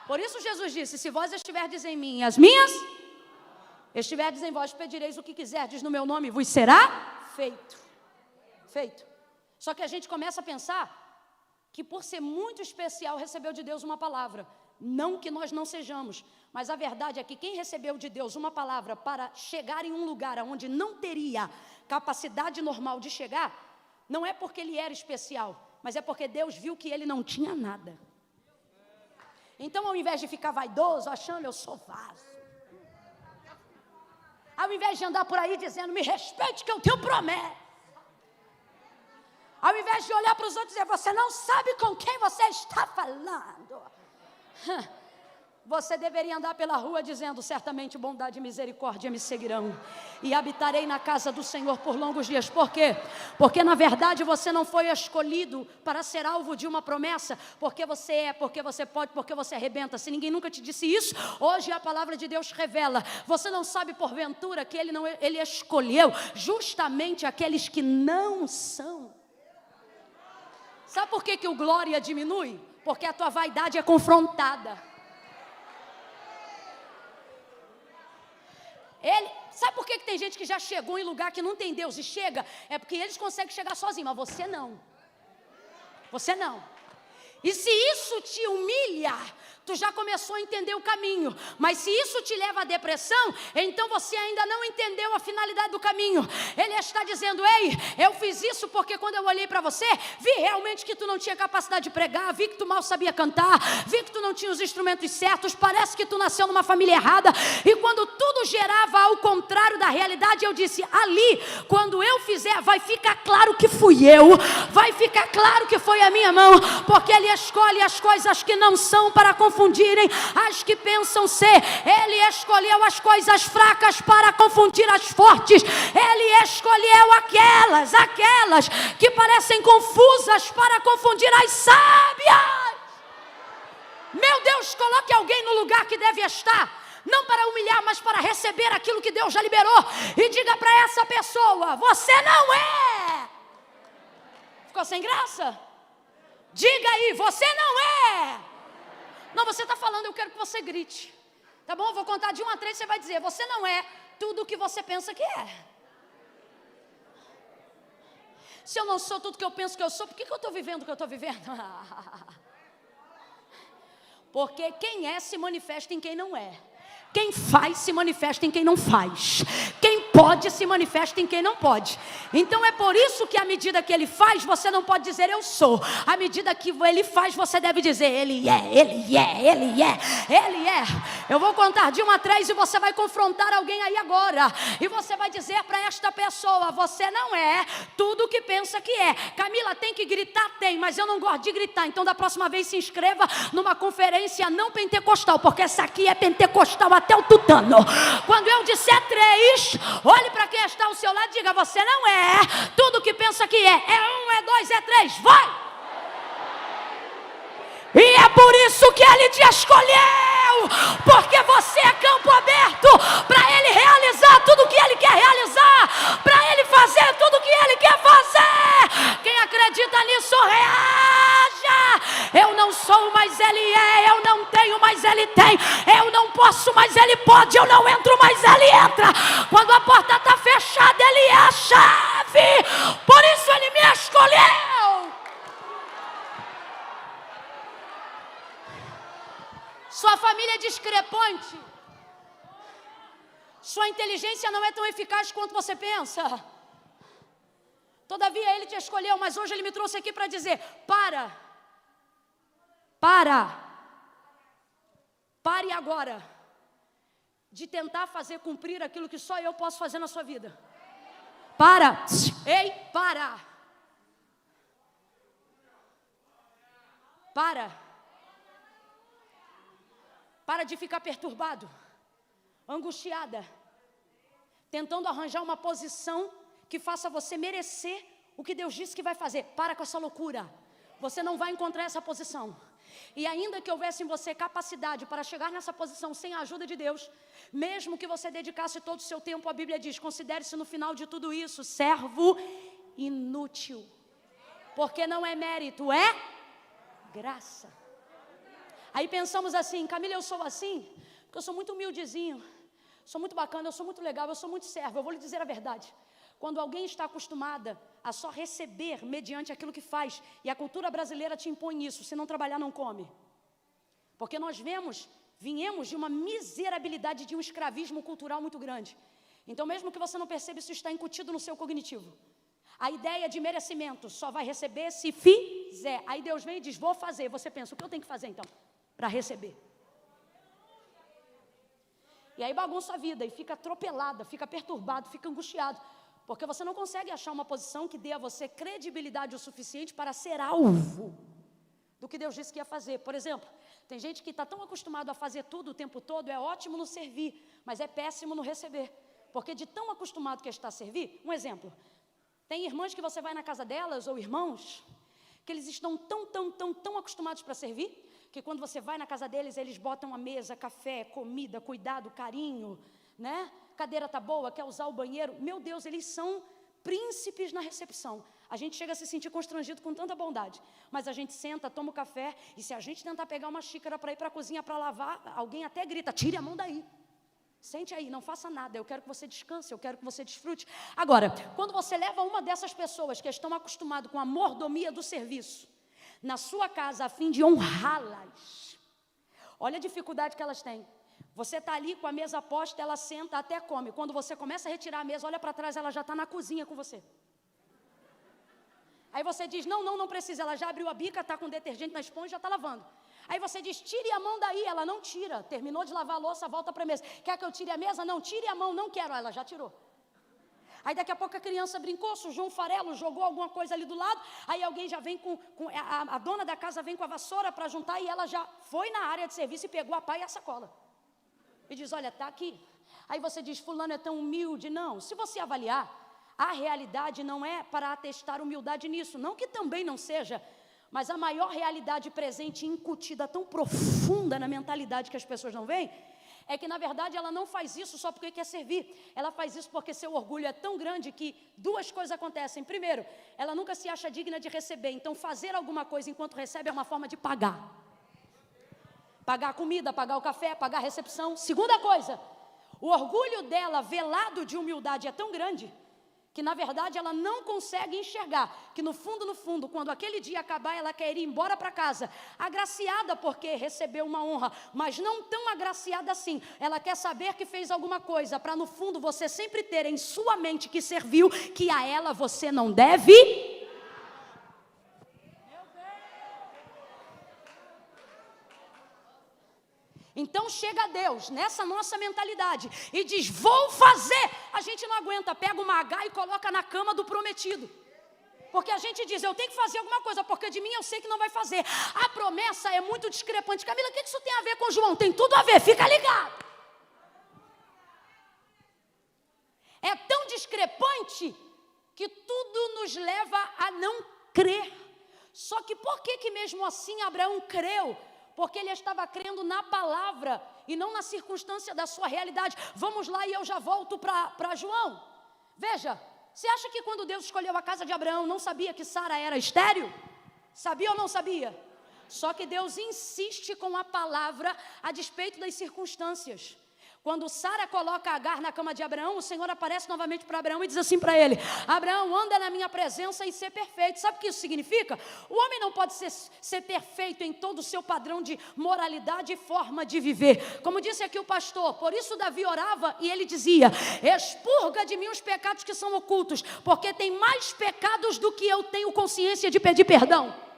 Por isso Jesus disse, se vós estiverdes em mim, as minhas estiverdes em vós, pedireis o que quiserdes no meu nome, vos será feito. Só que a gente começa a pensar que por ser muito especial recebeu de Deus uma palavra. Não que nós não sejamos, mas a verdade é que quem recebeu de Deus uma palavra para chegar em um lugar onde não teria capacidade normal de chegar, não é porque ele era especial, mas é porque Deus viu que ele não tinha nada. Então, ao invés de ficar vaidoso, achando eu sou vaso, ao invés de andar por aí dizendo, me respeite que eu tenho promessa, ao invés de olhar para os outros e dizer, você não sabe com quem você está falando, você deveria andar pela rua dizendo: certamente bondade e misericórdia me seguirão, e habitarei na casa do Senhor por longos dias. Por quê? Porque na verdade você não foi escolhido para ser alvo de uma promessa, porque você é, porque você pode, porque você arrebenta. Se ninguém nunca te disse isso, hoje a palavra de Deus revela. Você não sabe porventura que Ele escolheu justamente aqueles que não são. Sabe por que o glória diminui? Porque a tua vaidade é confrontada. Sabe por que tem gente que já chegou em lugar que não tem Deus e chega? É porque eles conseguem chegar sozinhos, mas você não. Você não. E se isso te humilha, tu já começou a entender o caminho. Mas se isso te leva à depressão, então você ainda não entendeu a finalidade do caminho. Ele está dizendo: ei, eu fiz isso porque quando eu olhei para você, vi realmente que tu não tinha capacidade de pregar, vi que tu mal sabia cantar, vi que tu não tinha os instrumentos certos, parece que tu nasceu numa família errada. E quando tudo gerava ao contrário da realidade, eu disse: ali, quando eu fizer, vai ficar claro que fui eu, vai ficar claro que foi a minha mão, porque Ele escolhe as coisas que não são para confundirem as que pensam ser. Ele escolheu as coisas fracas para confundir as fortes. Ele escolheu aquelas que parecem confusas para confundir as sábias. Meu Deus, coloque alguém no lugar que deve estar, não para humilhar, mas para receber aquilo que Deus já liberou, e diga para essa pessoa: você não é. Ficou sem graça? Diga aí: você não é. Não, você está falando, eu quero que você grite. Tá bom? Eu vou contar de 1 a 3, você vai dizer: você não é tudo o que você pensa que é. Se eu não sou tudo que eu penso que eu sou, por que eu estou vivendo o que eu estou vivendo? Porque quem é se manifesta em quem não é. Quem faz se manifesta em quem não faz. Quem pode se manifesta em quem não pode. Então é por isso que à medida que Ele faz, você não pode dizer eu sou. À medida que Ele faz, você deve dizer Ele é, Ele é, Ele é, Ele é. Eu vou contar de 1 a 3 e você vai confrontar alguém aí agora. E você vai dizer para esta pessoa: você não é tudo o que pensa que é. Camila, tem que gritar? Tem, mas eu não gosto de gritar. Então da próxima vez se inscreva numa conferência não pentecostal, porque essa aqui é pentecostal até o tutano. Quando eu disser 3, olhe para quem está ao seu lado e diga: você não é tudo que pensa que é. É 1, é 2, é 3, vai! E é por isso que Ele te escolheu, porque você é campo aberto para Ele realizar tudo o que Ele quer realizar, para Ele fazer tudo o que Ele quer fazer. Quem acredita nisso, reaja. Eu não sou, mas Ele é. Eu não tenho, mas Ele tem. Eu não posso, mas Ele pode. Eu não entro, mas Ele entra. Quando a porta está fechada, Ele é a chave. Por isso Ele me escolheu. Sua família é discrepante. Sua inteligência não é tão eficaz quanto você pensa. Todavia Ele te escolheu, mas hoje Ele me trouxe aqui para dizer: pare agora de tentar fazer cumprir aquilo que só eu posso fazer na sua vida. Ei, para. Para de ficar perturbado, angustiada, tentando arranjar uma posição que faça você merecer o que Deus disse que vai fazer. Para com essa loucura. Você não vai encontrar essa posição. E ainda que houvesse em você capacidade para chegar nessa posição sem a ajuda de Deus, mesmo que você dedicasse todo o seu tempo, a Bíblia diz: considere-se no final de tudo isso servo inútil. Porque não é mérito, é graça. Aí pensamos assim: Camila, eu sou assim porque eu sou muito humildezinho, sou muito bacana, eu sou muito legal, eu sou muito servo. Eu vou lhe dizer a verdade: quando alguém está acostumada a só receber mediante aquilo que faz, e a cultura brasileira te impõe isso, se não trabalhar não come. Porque nós viemos de uma miserabilidade, de um escravismo cultural muito grande. Então mesmo que você não perceba, isso está incutido no seu cognitivo. A ideia de merecimento: só vai receber se fizer. Aí Deus vem e diz: vou fazer. Você pensa: o que eu tenho que fazer então para receber? E aí bagunça a vida e fica atropelada, fica perturbado, fica angustiado, porque você não consegue achar uma posição que dê a você credibilidade o suficiente para ser alvo do que Deus disse que ia fazer. Por exemplo, tem gente que está tão acostumado a fazer tudo o tempo todo, é ótimo no servir, mas é péssimo no receber. Porque de tão acostumado que está a servir, um exemplo, tem irmãs que você vai na casa delas, ou irmãos, que eles estão tão acostumados para servir, que quando você vai na casa deles, eles botam a mesa, café, comida, cuidado, carinho, né? Cadeira tá boa, quer usar o banheiro. Meu Deus, eles são príncipes na recepção. A gente chega a se sentir constrangido com tanta bondade, mas a gente senta, toma o café, e se a gente tentar pegar uma xícara para ir para a cozinha para lavar, alguém até grita, tire a mão daí. Sente aí, não faça nada, eu quero que você descanse, eu quero que você desfrute. Agora, quando você leva uma dessas pessoas que estão acostumadas com a mordomia do serviço, na sua casa, a fim de honrá-las, olha a dificuldade que elas têm. Você está ali com a mesa posta, ela senta, até come. Quando você começa a retirar a mesa, olha para trás, ela já está na cozinha com você. Aí você diz, não precisa, ela já abriu a bica, está com detergente na esponja, já está lavando. Aí você diz, tire a mão daí, ela não tira. Terminou de lavar a louça, volta para a mesa. Quer que eu tire a mesa? Não, tire a mão, não quero. Ela já tirou. Aí daqui a pouco a criança brincou, sujou um farelo, jogou alguma coisa ali do lado. Aí alguém já vem a dona da casa vem com a vassoura para juntar e ela já foi na área de serviço e pegou a pá e a sacola. E diz, olha, está aqui. Aí você diz, fulano é tão humilde. Não, se você avaliar, a realidade não é para atestar humildade nisso. Não que também não seja, mas a maior realidade presente, incutida tão profunda na mentalidade que as pessoas não veem, é que na verdade ela não faz isso só porque quer servir. Ela faz isso porque seu orgulho é tão grande que duas coisas acontecem. Primeiro, ela nunca se acha digna de receber. Então fazer alguma coisa enquanto recebe é uma forma de pagar. Pagar a comida, pagar o café, pagar a recepção. Segunda coisa, o orgulho dela velado de humildade é tão grande que na verdade ela não consegue enxergar que no fundo, quando aquele dia acabar, ela quer ir embora para casa, agraciada porque recebeu uma honra, mas não tão agraciada assim. Ela quer saber que fez alguma coisa, para no fundo você sempre ter em sua mente que serviu, que a ela você não deve. Então chega a Deus nessa nossa mentalidade e diz, vou fazer. A gente não aguenta, pega uma H e coloca na cama do prometido. Porque a gente diz, eu tenho que fazer alguma coisa, porque de mim eu sei que não vai fazer. A promessa é muito discrepante. Camila, o que isso tem a ver com João? Tem tudo a ver, fica ligado. É tão discrepante que tudo nos leva a não crer. Só que por que mesmo assim Abraão creu? Porque ele estava crendo na palavra e não na circunstância da sua realidade. Vamos lá e eu já volto para João. Veja, você acha que quando Deus escolheu a casa de Abraão, não sabia que Sara era estéril? Sabia ou não sabia? Só que Deus insiste com a palavra a despeito das circunstâncias. Quando Sara coloca Agar na cama de Abraão, o Senhor aparece novamente para Abraão e diz assim para ele, Abraão, anda na minha presença e ser perfeito. Sabe o que isso significa? O homem não pode ser perfeito em todo o seu padrão de moralidade e forma de viver. Como disse aqui o pastor, por isso Davi orava e ele dizia, expurga de mim os pecados que são ocultos, porque tem mais pecados do que eu tenho consciência de pedir perdão.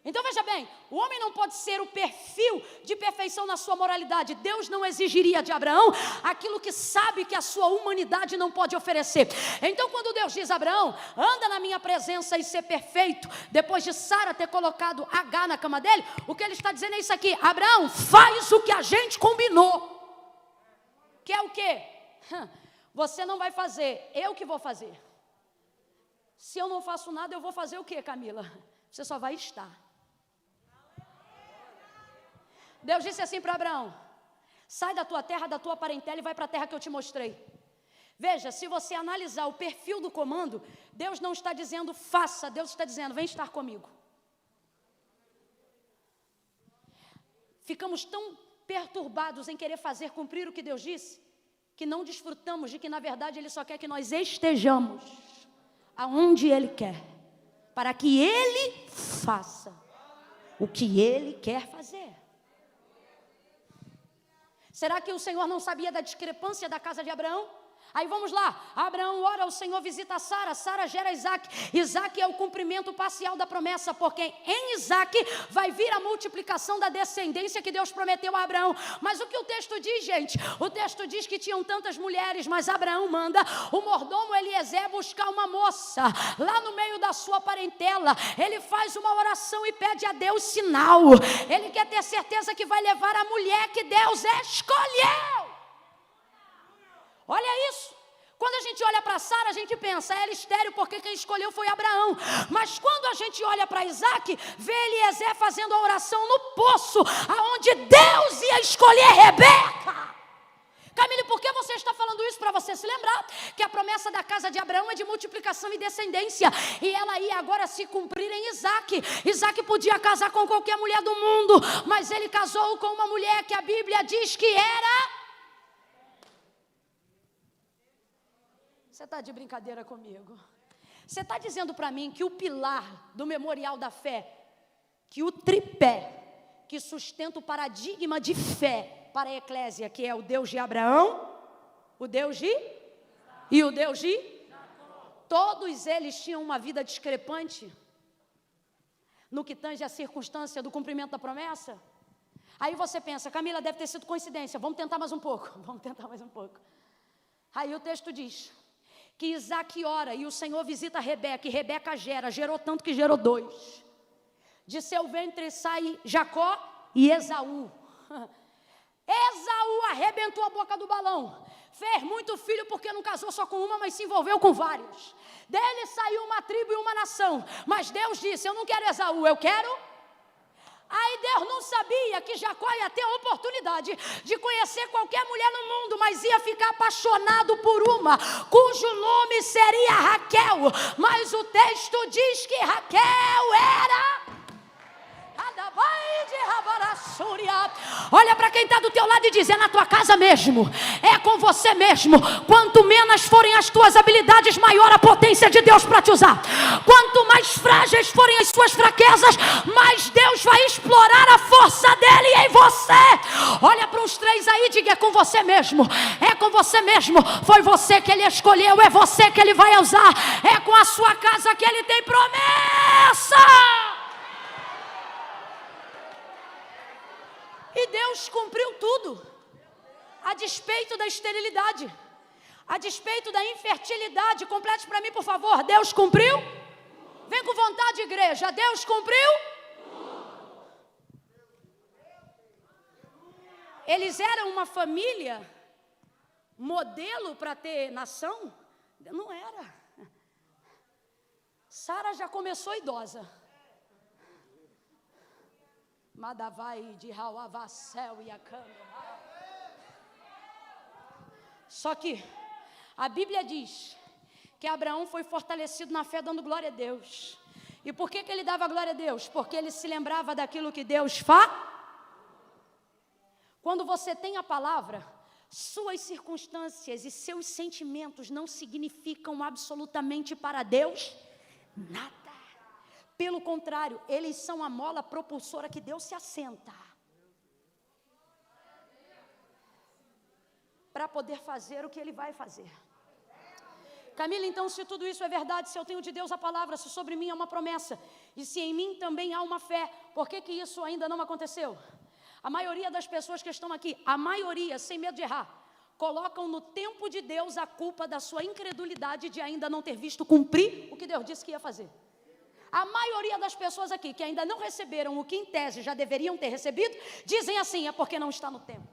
Então veja bem, o homem não pode ser o perfil de perfeição na sua moralidade. Deus não exigiria de Abraão aquilo que sabe que a sua humanidade não pode oferecer. Então quando Deus diz a Abraão, anda na minha presença e ser perfeito, depois de Sara ter colocado Agar na cama dele, o que ele está dizendo é isso aqui, Abraão, faz o que a gente combinou. Que é o quê? Você não vai fazer, eu que vou fazer. Se eu não faço nada, eu vou fazer o quê, Camila? Você só vai estar. Deus disse assim para Abraão, sai da tua terra, da tua parentela e vai para a terra que eu te mostrei. Veja, se você analisar o perfil do comando, Deus não está dizendo faça, Deus está dizendo vem estar comigo. Ficamos tão perturbados em querer fazer cumprir o que Deus disse, que não desfrutamos de que na verdade Ele só quer que nós estejamos aonde Ele quer, para que Ele faça o que Ele quer fazer. Será que o Senhor não sabia da discrepância da casa de Abraão? Aí vamos lá, Abraão ora, o Senhor visita Sara, Sara gera Isaac. Isaac é o cumprimento parcial da promessa, porque em Isaac vai vir a multiplicação da descendência que Deus prometeu a Abraão. Mas o que o texto diz, gente? O texto diz que tinham tantas mulheres, mas Abraão manda o mordomo Eliezer buscar uma moça, lá no meio da sua parentela. Ele faz uma oração e pede a Deus sinal. Ele quer ter certeza que vai levar a mulher que Deus escolheu. Olha isso. Quando a gente olha para Sara, a gente pensa, ela é estéril porque quem escolheu foi Abraão. Mas quando a gente olha para Isaac, vê Eliezer fazendo a oração no poço, aonde Deus ia escolher Rebeca. Camille, por que você está falando isso? Para você se lembrar que a promessa da casa de Abraão é de multiplicação e descendência, e ela ia agora se cumprir em Isaac. Isaac podia casar com qualquer mulher do mundo, mas ele casou com uma mulher que a Bíblia diz que era... Você está de brincadeira comigo? Você está dizendo para mim que o pilar do memorial da fé, que o tripé que sustenta o paradigma de fé para a eclésia, que é o Deus de Abraão, o Deus de... e o Deus de... todos eles tinham uma vida discrepante no que tange a circunstância do cumprimento da promessa? Aí você pensa, Camila, deve ter sido coincidência, vamos tentar mais um pouco. Aí o texto diz que Isaac ora e o Senhor visita Rebeca, e Rebeca gerou tanto que gerou 2. De seu ventre sai Jacó e Esaú. Esaú arrebentou a boca do balão, fez muito filho porque não casou só com uma, mas se envolveu com vários. Dele saiu uma tribo e uma nação, mas Deus disse, eu não quero Esaú, eu quero... Aí Deus não sabia que Jacó ia ter a oportunidade de conhecer qualquer mulher no mundo, mas ia ficar apaixonado por uma, cujo nome seria Raquel. Mas o texto diz que Raquel era... Olha para quem está do teu lado e diz, é na tua casa mesmo, é com você mesmo. Quanto menos forem as tuas habilidades, maior a potência de Deus para te usar. Quanto mais frágeis forem as suas fraquezas, mais Deus vai explorar a força dele em você. Olha para uns 3 aí e diga, é com você mesmo, é com você mesmo. Foi você que ele escolheu, é você que ele vai usar, é com a sua casa que ele tem promessa. E Deus cumpriu tudo, a despeito da esterilidade, a despeito da infertilidade. Complete para mim, por favor. Deus cumpriu? Vem com vontade, igreja. Deus cumpriu? Eles eram uma família modelo para ter nação? Não era. Sara já começou idosa. Madavai de Rauavassel e Acamba. Só que a Bíblia diz que Abraão foi fortalecido na fé dando glória a Deus. E por que ele dava glória a Deus? Porque ele se lembrava daquilo que Deus faz. Quando você tem a palavra, suas circunstâncias e seus sentimentos não significam absolutamente para Deus nada. Pelo contrário, eles são a mola propulsora que Deus se assenta para poder fazer o que Ele vai fazer. Camila, então, se tudo isso é verdade, se eu tenho de Deus a palavra, se sobre mim é uma promessa, e se em mim também há uma fé, por que isso ainda não aconteceu? A maioria das pessoas que estão aqui, a maioria, sem medo de errar, colocam no tempo de Deus a culpa da sua incredulidade de ainda não ter visto cumprir o que Deus disse que ia fazer. A maioria das pessoas aqui que ainda não receberam o que em tese já deveriam ter recebido, dizem assim, é porque não está no tempo.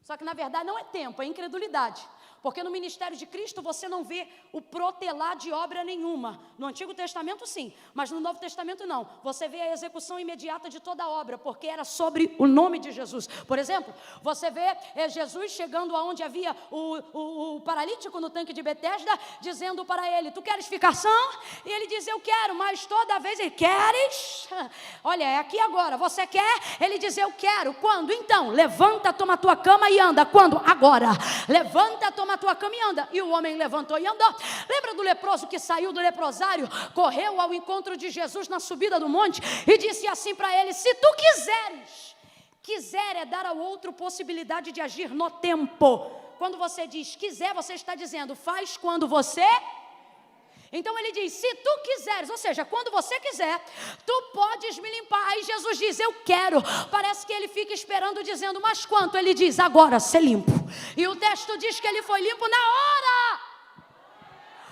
Só que na verdade não é tempo, é incredulidade. Porque no ministério de Cristo você não vê o protelar de obra nenhuma. No Antigo Testamento sim, mas no Novo Testamento não. Você vê a execução imediata de toda a obra, porque era sobre o nome de Jesus. Por exemplo, você vê Jesus chegando aonde havia o paralítico no tanque de Betesda, dizendo para ele, tu queres ficar sã? E ele diz, eu quero, mas toda vez ele, queres? Olha, é aqui agora, você quer? Ele diz, eu quero. Quando? Então, levanta, toma a tua cama e anda. Quando? Agora. Levanta, toma a tua cama e anda. E o homem levantou e andou. Lembra do leproso que saiu do leprosário, correu ao encontro de Jesus na subida do monte e disse assim para ele, se tu quiseres, quiser é dar ao outro possibilidade de agir no tempo. quando você diz quiser, você está dizendo faz quando você. Então ele diz, se tu quiseres, ou seja, quando você quiser, tu podes me limpar. Aí Jesus diz, eu quero. Parece que ele fica esperando, dizendo, mas quanto? Ele diz, agora, ser limpo. E o texto diz que ele foi limpo na hora.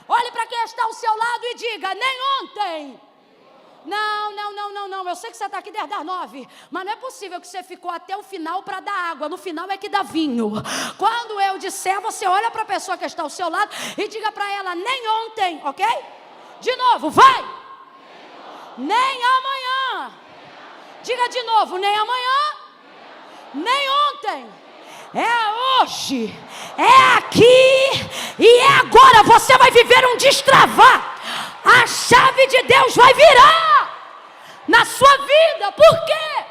Olhe para quem está ao seu lado e diga, nem ontem. Não, eu sei que você está aqui desde as 9, mas não é possível que você ficou até o final para dar água, no final é que dá vinho. Quando eu disser, você olha para a pessoa que está ao seu lado e diga para ela, nem ontem, ok? De novo, vai! Nem amanhã. Diga de novo, nem amanhã, nem ontem. É hoje, é aqui e é agora. Você vai viver um destravar. A chave de Deus vai virar na sua vida. Por quê?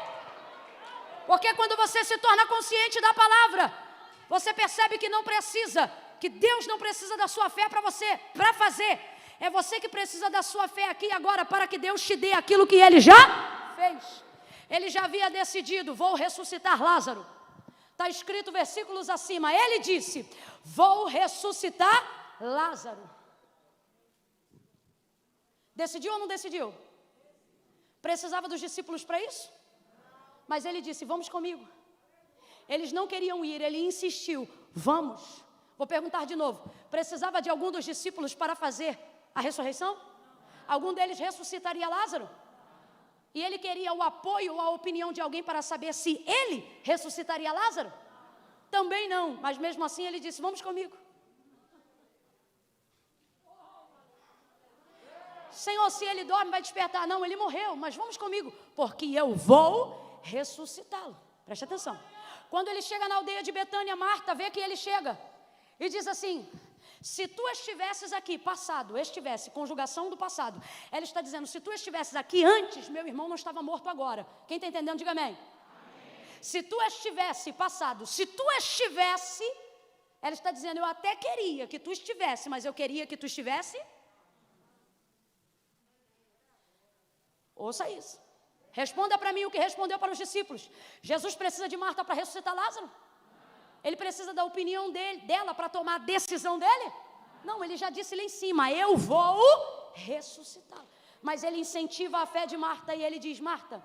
Porque quando você se torna consciente da palavra, você percebe que não precisa, que Deus não precisa da sua fé para você, para fazer. É você que precisa da sua fé aqui e agora para que Deus te dê aquilo que Ele já fez. Ele já havia decidido, vou ressuscitar Lázaro. Está escrito versículos acima. Ele disse, vou ressuscitar Lázaro. Decidiu ou não decidiu? Precisava dos discípulos para isso? Mas ele disse, vamos comigo. Eles não queriam ir, ele insistiu, vamos. Vou perguntar de novo, precisava de algum dos discípulos para fazer a ressurreição? Algum deles ressuscitaria Lázaro? E ele queria o apoio ou a opinião de alguém para saber se ele ressuscitaria Lázaro? Também não, mas mesmo assim ele disse, vamos comigo. Senhor, se ele dorme, vai despertar. Não, ele morreu, mas vamos comigo, porque eu vou ressuscitá-lo. Preste atenção. Quando ele chega na aldeia de Betânia, Marta vê que ele chega e diz assim, se tu estivesses aqui, passado, estivesse, conjugação do passado. Ela está dizendo, se tu estivesses aqui antes, meu irmão não estava morto agora. Quem está entendendo, diga amém. Se tu estivesse, passado, se tu estivesse, ela está dizendo, eu até queria que tu estivesse, mas eu queria que tu estivesse. Ouça isso. Responda para mim o que respondeu para os discípulos. Jesus precisa de Marta para ressuscitar Lázaro? Ele precisa da opinião dela para tomar a decisão dele? Não, ele já disse lá em cima, eu vou ressuscitar. Mas ele incentiva a fé de Marta e ele diz, Marta,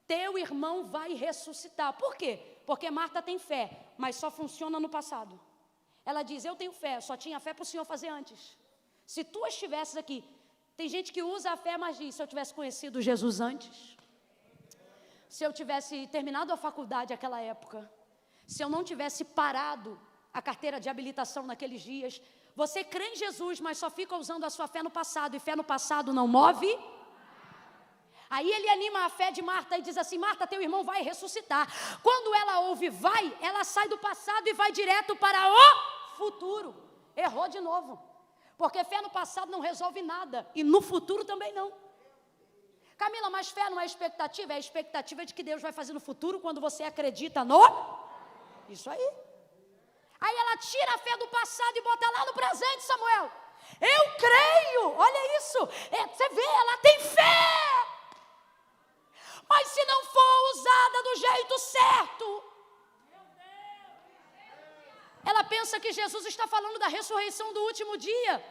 teu irmão vai ressuscitar. Por quê? Porque Marta tem fé, mas só funciona no passado. Ela diz, eu tenho fé, só tinha fé para o Senhor fazer antes. Se tu estivesses aqui, tem gente que usa a fé, mas diz, se eu tivesse conhecido Jesus antes, se eu tivesse terminado a faculdade naquela época, se eu não tivesse parado a carteira de habilitação naqueles dias, você crê em Jesus, mas só fica usando a sua fé no passado, e fé no passado não move. Aí ele anima a fé de Marta e diz assim, Marta, teu irmão vai ressuscitar. Quando ela ouve vai, ela sai do passado e vai direto para o futuro. Errou de novo. Porque fé no passado não resolve nada. E no futuro também não. Camila, mas fé não é expectativa? É a expectativa de que Deus vai fazer no futuro quando você acredita no... Isso aí. Aí ela tira a fé do passado e bota lá no presente, Samuel. Eu creio. Olha isso. Você vê, ela tem fé. Mas se não for usada do jeito certo... Ela pensa que Jesus está falando da ressurreição do último dia.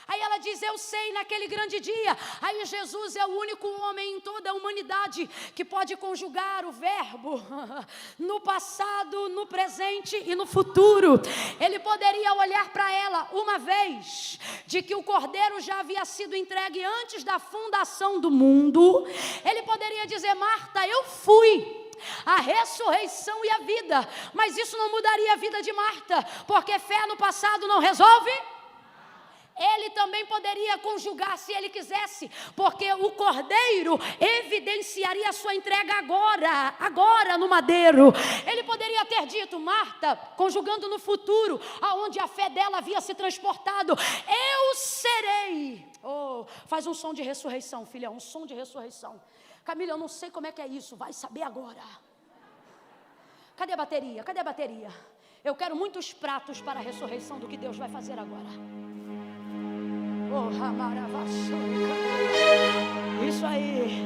Aí ela diz, eu sei, naquele grande dia. Aí Jesus é o único homem em toda a humanidade que pode conjugar o verbo no passado, no presente e no futuro. Ele poderia olhar para ela uma vez, de que o cordeiro já havia sido entregue antes da fundação do mundo. Ele poderia dizer, Marta, eu fui a ressurreição e a vida, mas isso não mudaria a vida de Marta, porque fé no passado não resolve. Ele também poderia conjugar se ele quisesse, porque o cordeiro evidenciaria a sua entrega agora no madeiro. Ele poderia ter dito, Marta, conjugando no futuro, aonde a fé dela havia se transportado, eu serei. Oh, faz um som de ressurreição, filha, um som de ressurreição. Camila, eu não sei como é que é isso, vai saber agora. Cadê a bateria? Cadê a bateria? Eu quero muitos pratos para a ressurreição do que Deus vai fazer agora. Oh, isso aí.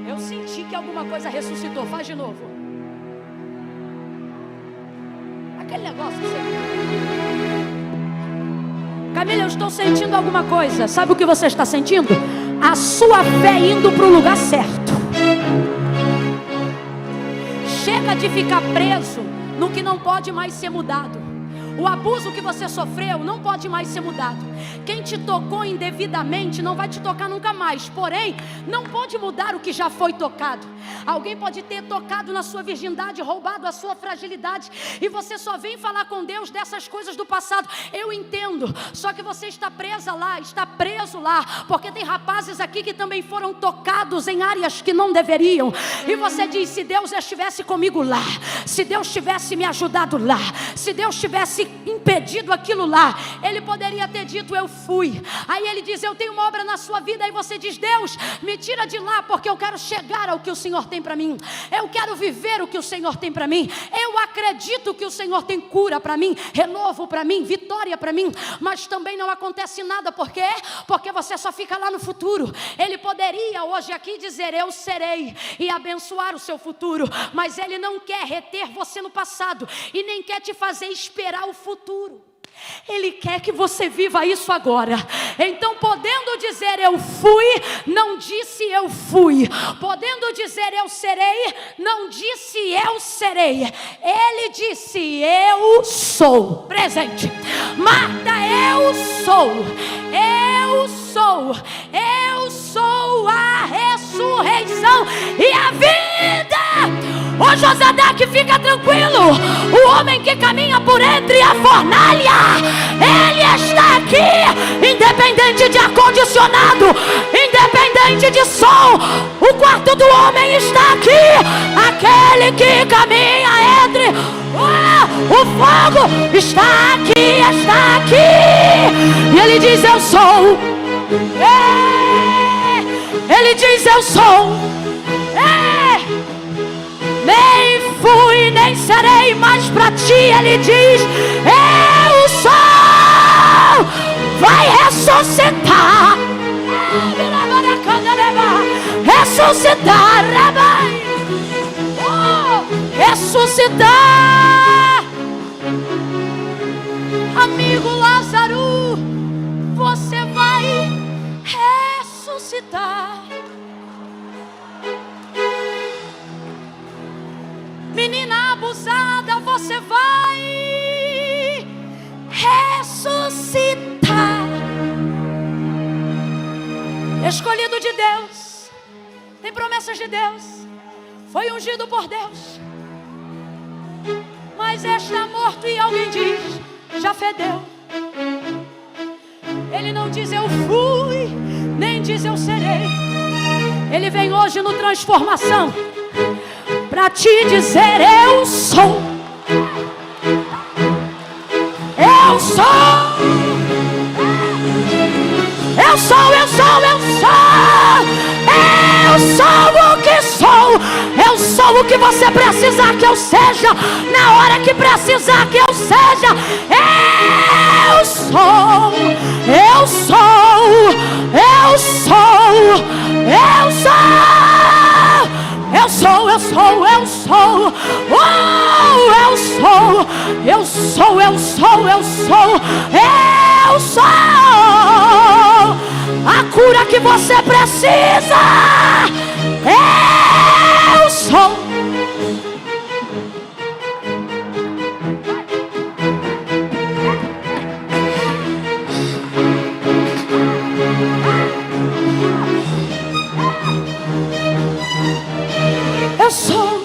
Eu senti que alguma coisa ressuscitou. Faz de novo. aquele negócio que você... Camila, eu estou sentindo alguma coisa. Sabe o que você está sentindo? A sua fé indo para o lugar certo. Chega de ficar preso no que não pode mais ser mudado. O abuso que você sofreu não pode mais ser mudado. Quem te tocou indevidamente não vai te tocar nunca mais. Porém, não pode mudar o que já foi tocado. Alguém pode ter tocado na sua virgindade, roubado a sua fragilidade, e você só vem falar com Deus dessas coisas do passado. Eu entendo, só que você está presa lá, está preso lá, porque tem rapazes aqui que também foram tocados em áreas que não deveriam. E você diz: se Deus estivesse comigo lá, se Deus tivesse me ajudado lá, se Deus tivesse impedido aquilo lá, Ele poderia ter dito: eu fui. Aí Ele diz: eu tenho uma obra na sua vida. Aí você diz: Deus, me tira de lá, porque eu quero chegar ao que o Senhor tem para mim. Eu quero viver o que o Senhor tem para mim. Eu acredito que o Senhor tem cura para mim, renovo para mim, vitória para mim. Mas também não acontece nada. Por quê? Porque você só fica lá no futuro. Ele poderia hoje aqui dizer: eu serei, e abençoar o seu futuro. Mas Ele não quer reter você no passado, e nem quer te fazer esperar o futuro. Ele quer que você viva isso agora. Então, podendo dizer eu fui, não disse eu fui. Podendo dizer eu serei, não disse eu serei. Ele disse: eu sou. Presente. Marta, eu sou. Eu sou. Eu sou a ressurreição e a vida. Ô Josadak, fica tranquilo. O homem que caminha por entre a fornalha, ele está aqui, independente de ar-condicionado, independente de som. O quarto do homem está aqui. Aquele que caminha entre o fogo está aqui, está aqui. E ele diz: eu sou. Ele diz: eu sou. Nem fui, nem serei mais para ti. Ele diz: eu sou. Vai ressuscitar. Ressuscitar. Ressuscitar. Amigo Lázaro, você vai ressuscitar. Menina abusada, você vai ressuscitar. Escolhido de Deus, tem promessas de Deus, foi ungido por Deus, mas está morto e alguém diz: já fedeu. Ele não diz eu fui, nem diz eu serei. Ele vem hoje no Transformação para te dizer: eu sou. Eu sou. Eu sou, eu sou, eu sou. Eu sou o que sou. Eu sou o que você precisar que eu seja, na hora que precisar que eu seja. Eu sou. Eu sou. Eu sou. Eu sou. Eu sou, eu sou, eu sou. Oh, eu sou. Eu sou, eu sou, eu sou. Eu sou a cura que você precisa. Eu sou. Eu sou.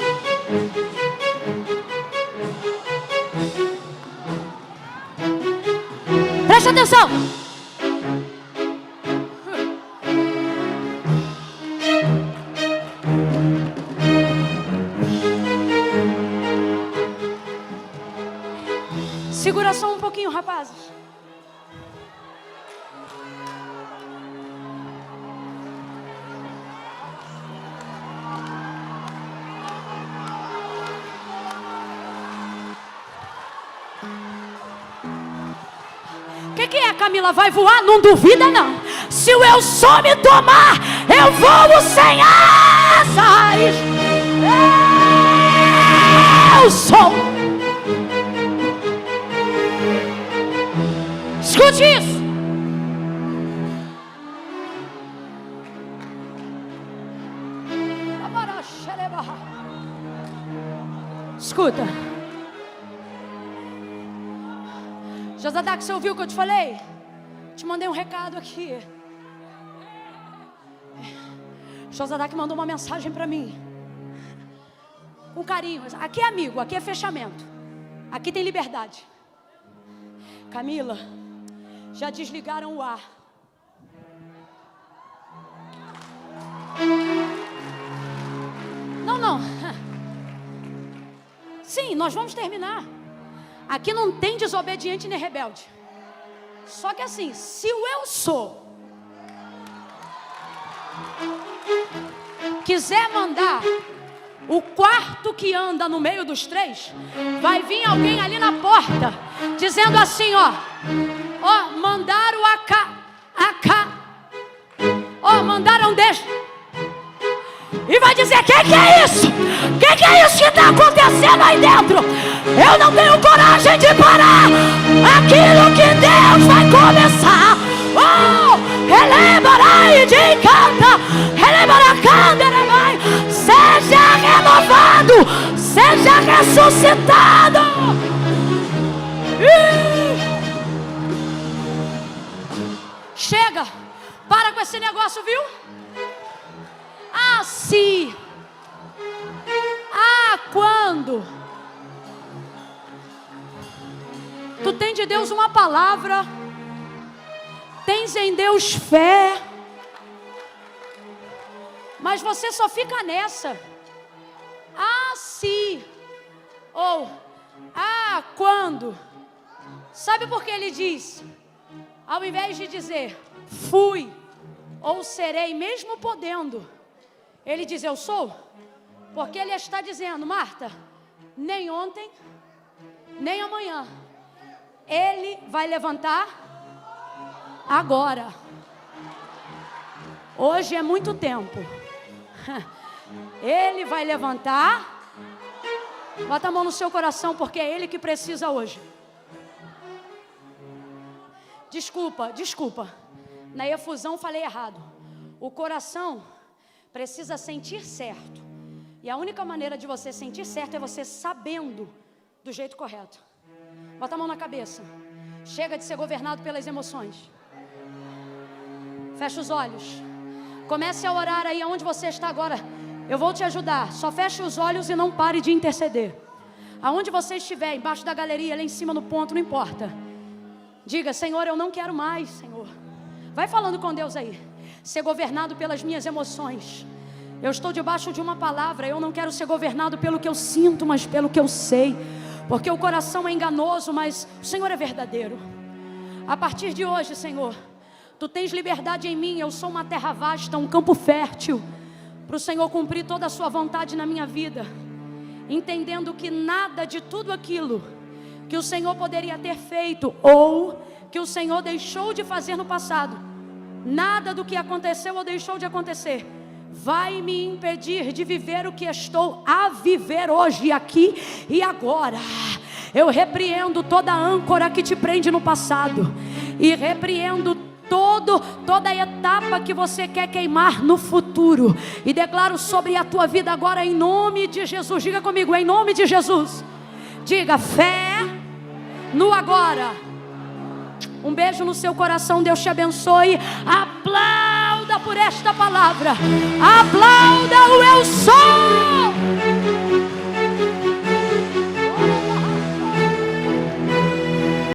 Preste atenção. Segura só um pouquinho, rapazes. O que é, Camila? Vai voar? Não duvida não. Se o eu sou me tomar, eu voo sem asas. Eu sou. Escute isso. Escuta. Josadak, você ouviu o que eu te falei? Te mandei um recado aqui. Josadak mandou uma mensagem para mim. Com carinho. Aqui é amigo, aqui é fechamento. Aqui tem liberdade. Camila, já desligaram o ar. Não. Sim, nós vamos terminar. Aqui não tem desobediente nem rebelde. Só que assim, se o eu sou quiser mandar o quarto que anda no meio dos três, vai vir alguém ali na porta dizendo assim, ó, mandaram mandaram deixa. E vai dizer, que é isso? Que é isso que está acontecendo aí dentro? Eu não tenho coragem de parar aquilo que Deus vai começar. Relebarai de canta, relebaracanda, seja renovado, seja ressuscitado. Chega, para com esse negócio, viu? Se quando tu tem de Deus uma palavra, tens em Deus fé, mas você só fica nessa. Se ou quando. Sabe por que ele diz? Ao invés de dizer fui ou serei, mesmo podendo, ele diz eu sou, porque ele está dizendo, Marta, nem ontem, nem amanhã, ele vai levantar agora. Hoje é muito tempo. Ele vai levantar. Bota a mão no seu coração, porque é ele que precisa hoje. Desculpa. Na efusão falei errado. O coração precisa sentir certo. E a única maneira de você sentir certo é você sabendo do jeito correto. Bota a mão na cabeça. Chega de ser governado pelas emoções. Fecha os olhos. Comece a orar aí aonde você está agora. Eu vou te ajudar. Só feche os olhos e não pare de interceder. Aonde você estiver, embaixo da galeria, lá em cima no ponto, não importa. Diga, Senhor, eu não quero mais, Senhor. Vai falando com Deus aí. Ser governado pelas minhas emoções. Eu estou debaixo de uma palavra. Eu não quero ser governado pelo que eu sinto, mas pelo que eu sei. Porque o coração é enganoso, mas o Senhor é verdadeiro. A partir de hoje, Senhor, Tu tens liberdade em mim. Eu sou uma terra vasta, um campo fértil, para o Senhor cumprir toda a sua vontade na minha vida. Entendendo que nada de tudo aquilo que o Senhor poderia ter feito ou que o Senhor deixou de fazer no passado, nada do que aconteceu ou deixou de acontecer vai me impedir de viver o que estou a viver hoje, aqui e agora. Eu repreendo toda âncora que te prende no passado e repreendo toda a etapa que você quer queimar no futuro, e declaro sobre a tua vida agora em nome de Jesus. Diga comigo, em nome de Jesus. Diga, fé no agora. Um beijo no seu coração, Deus te abençoe. Aplauda por esta palavra. Aplauda o eu sou.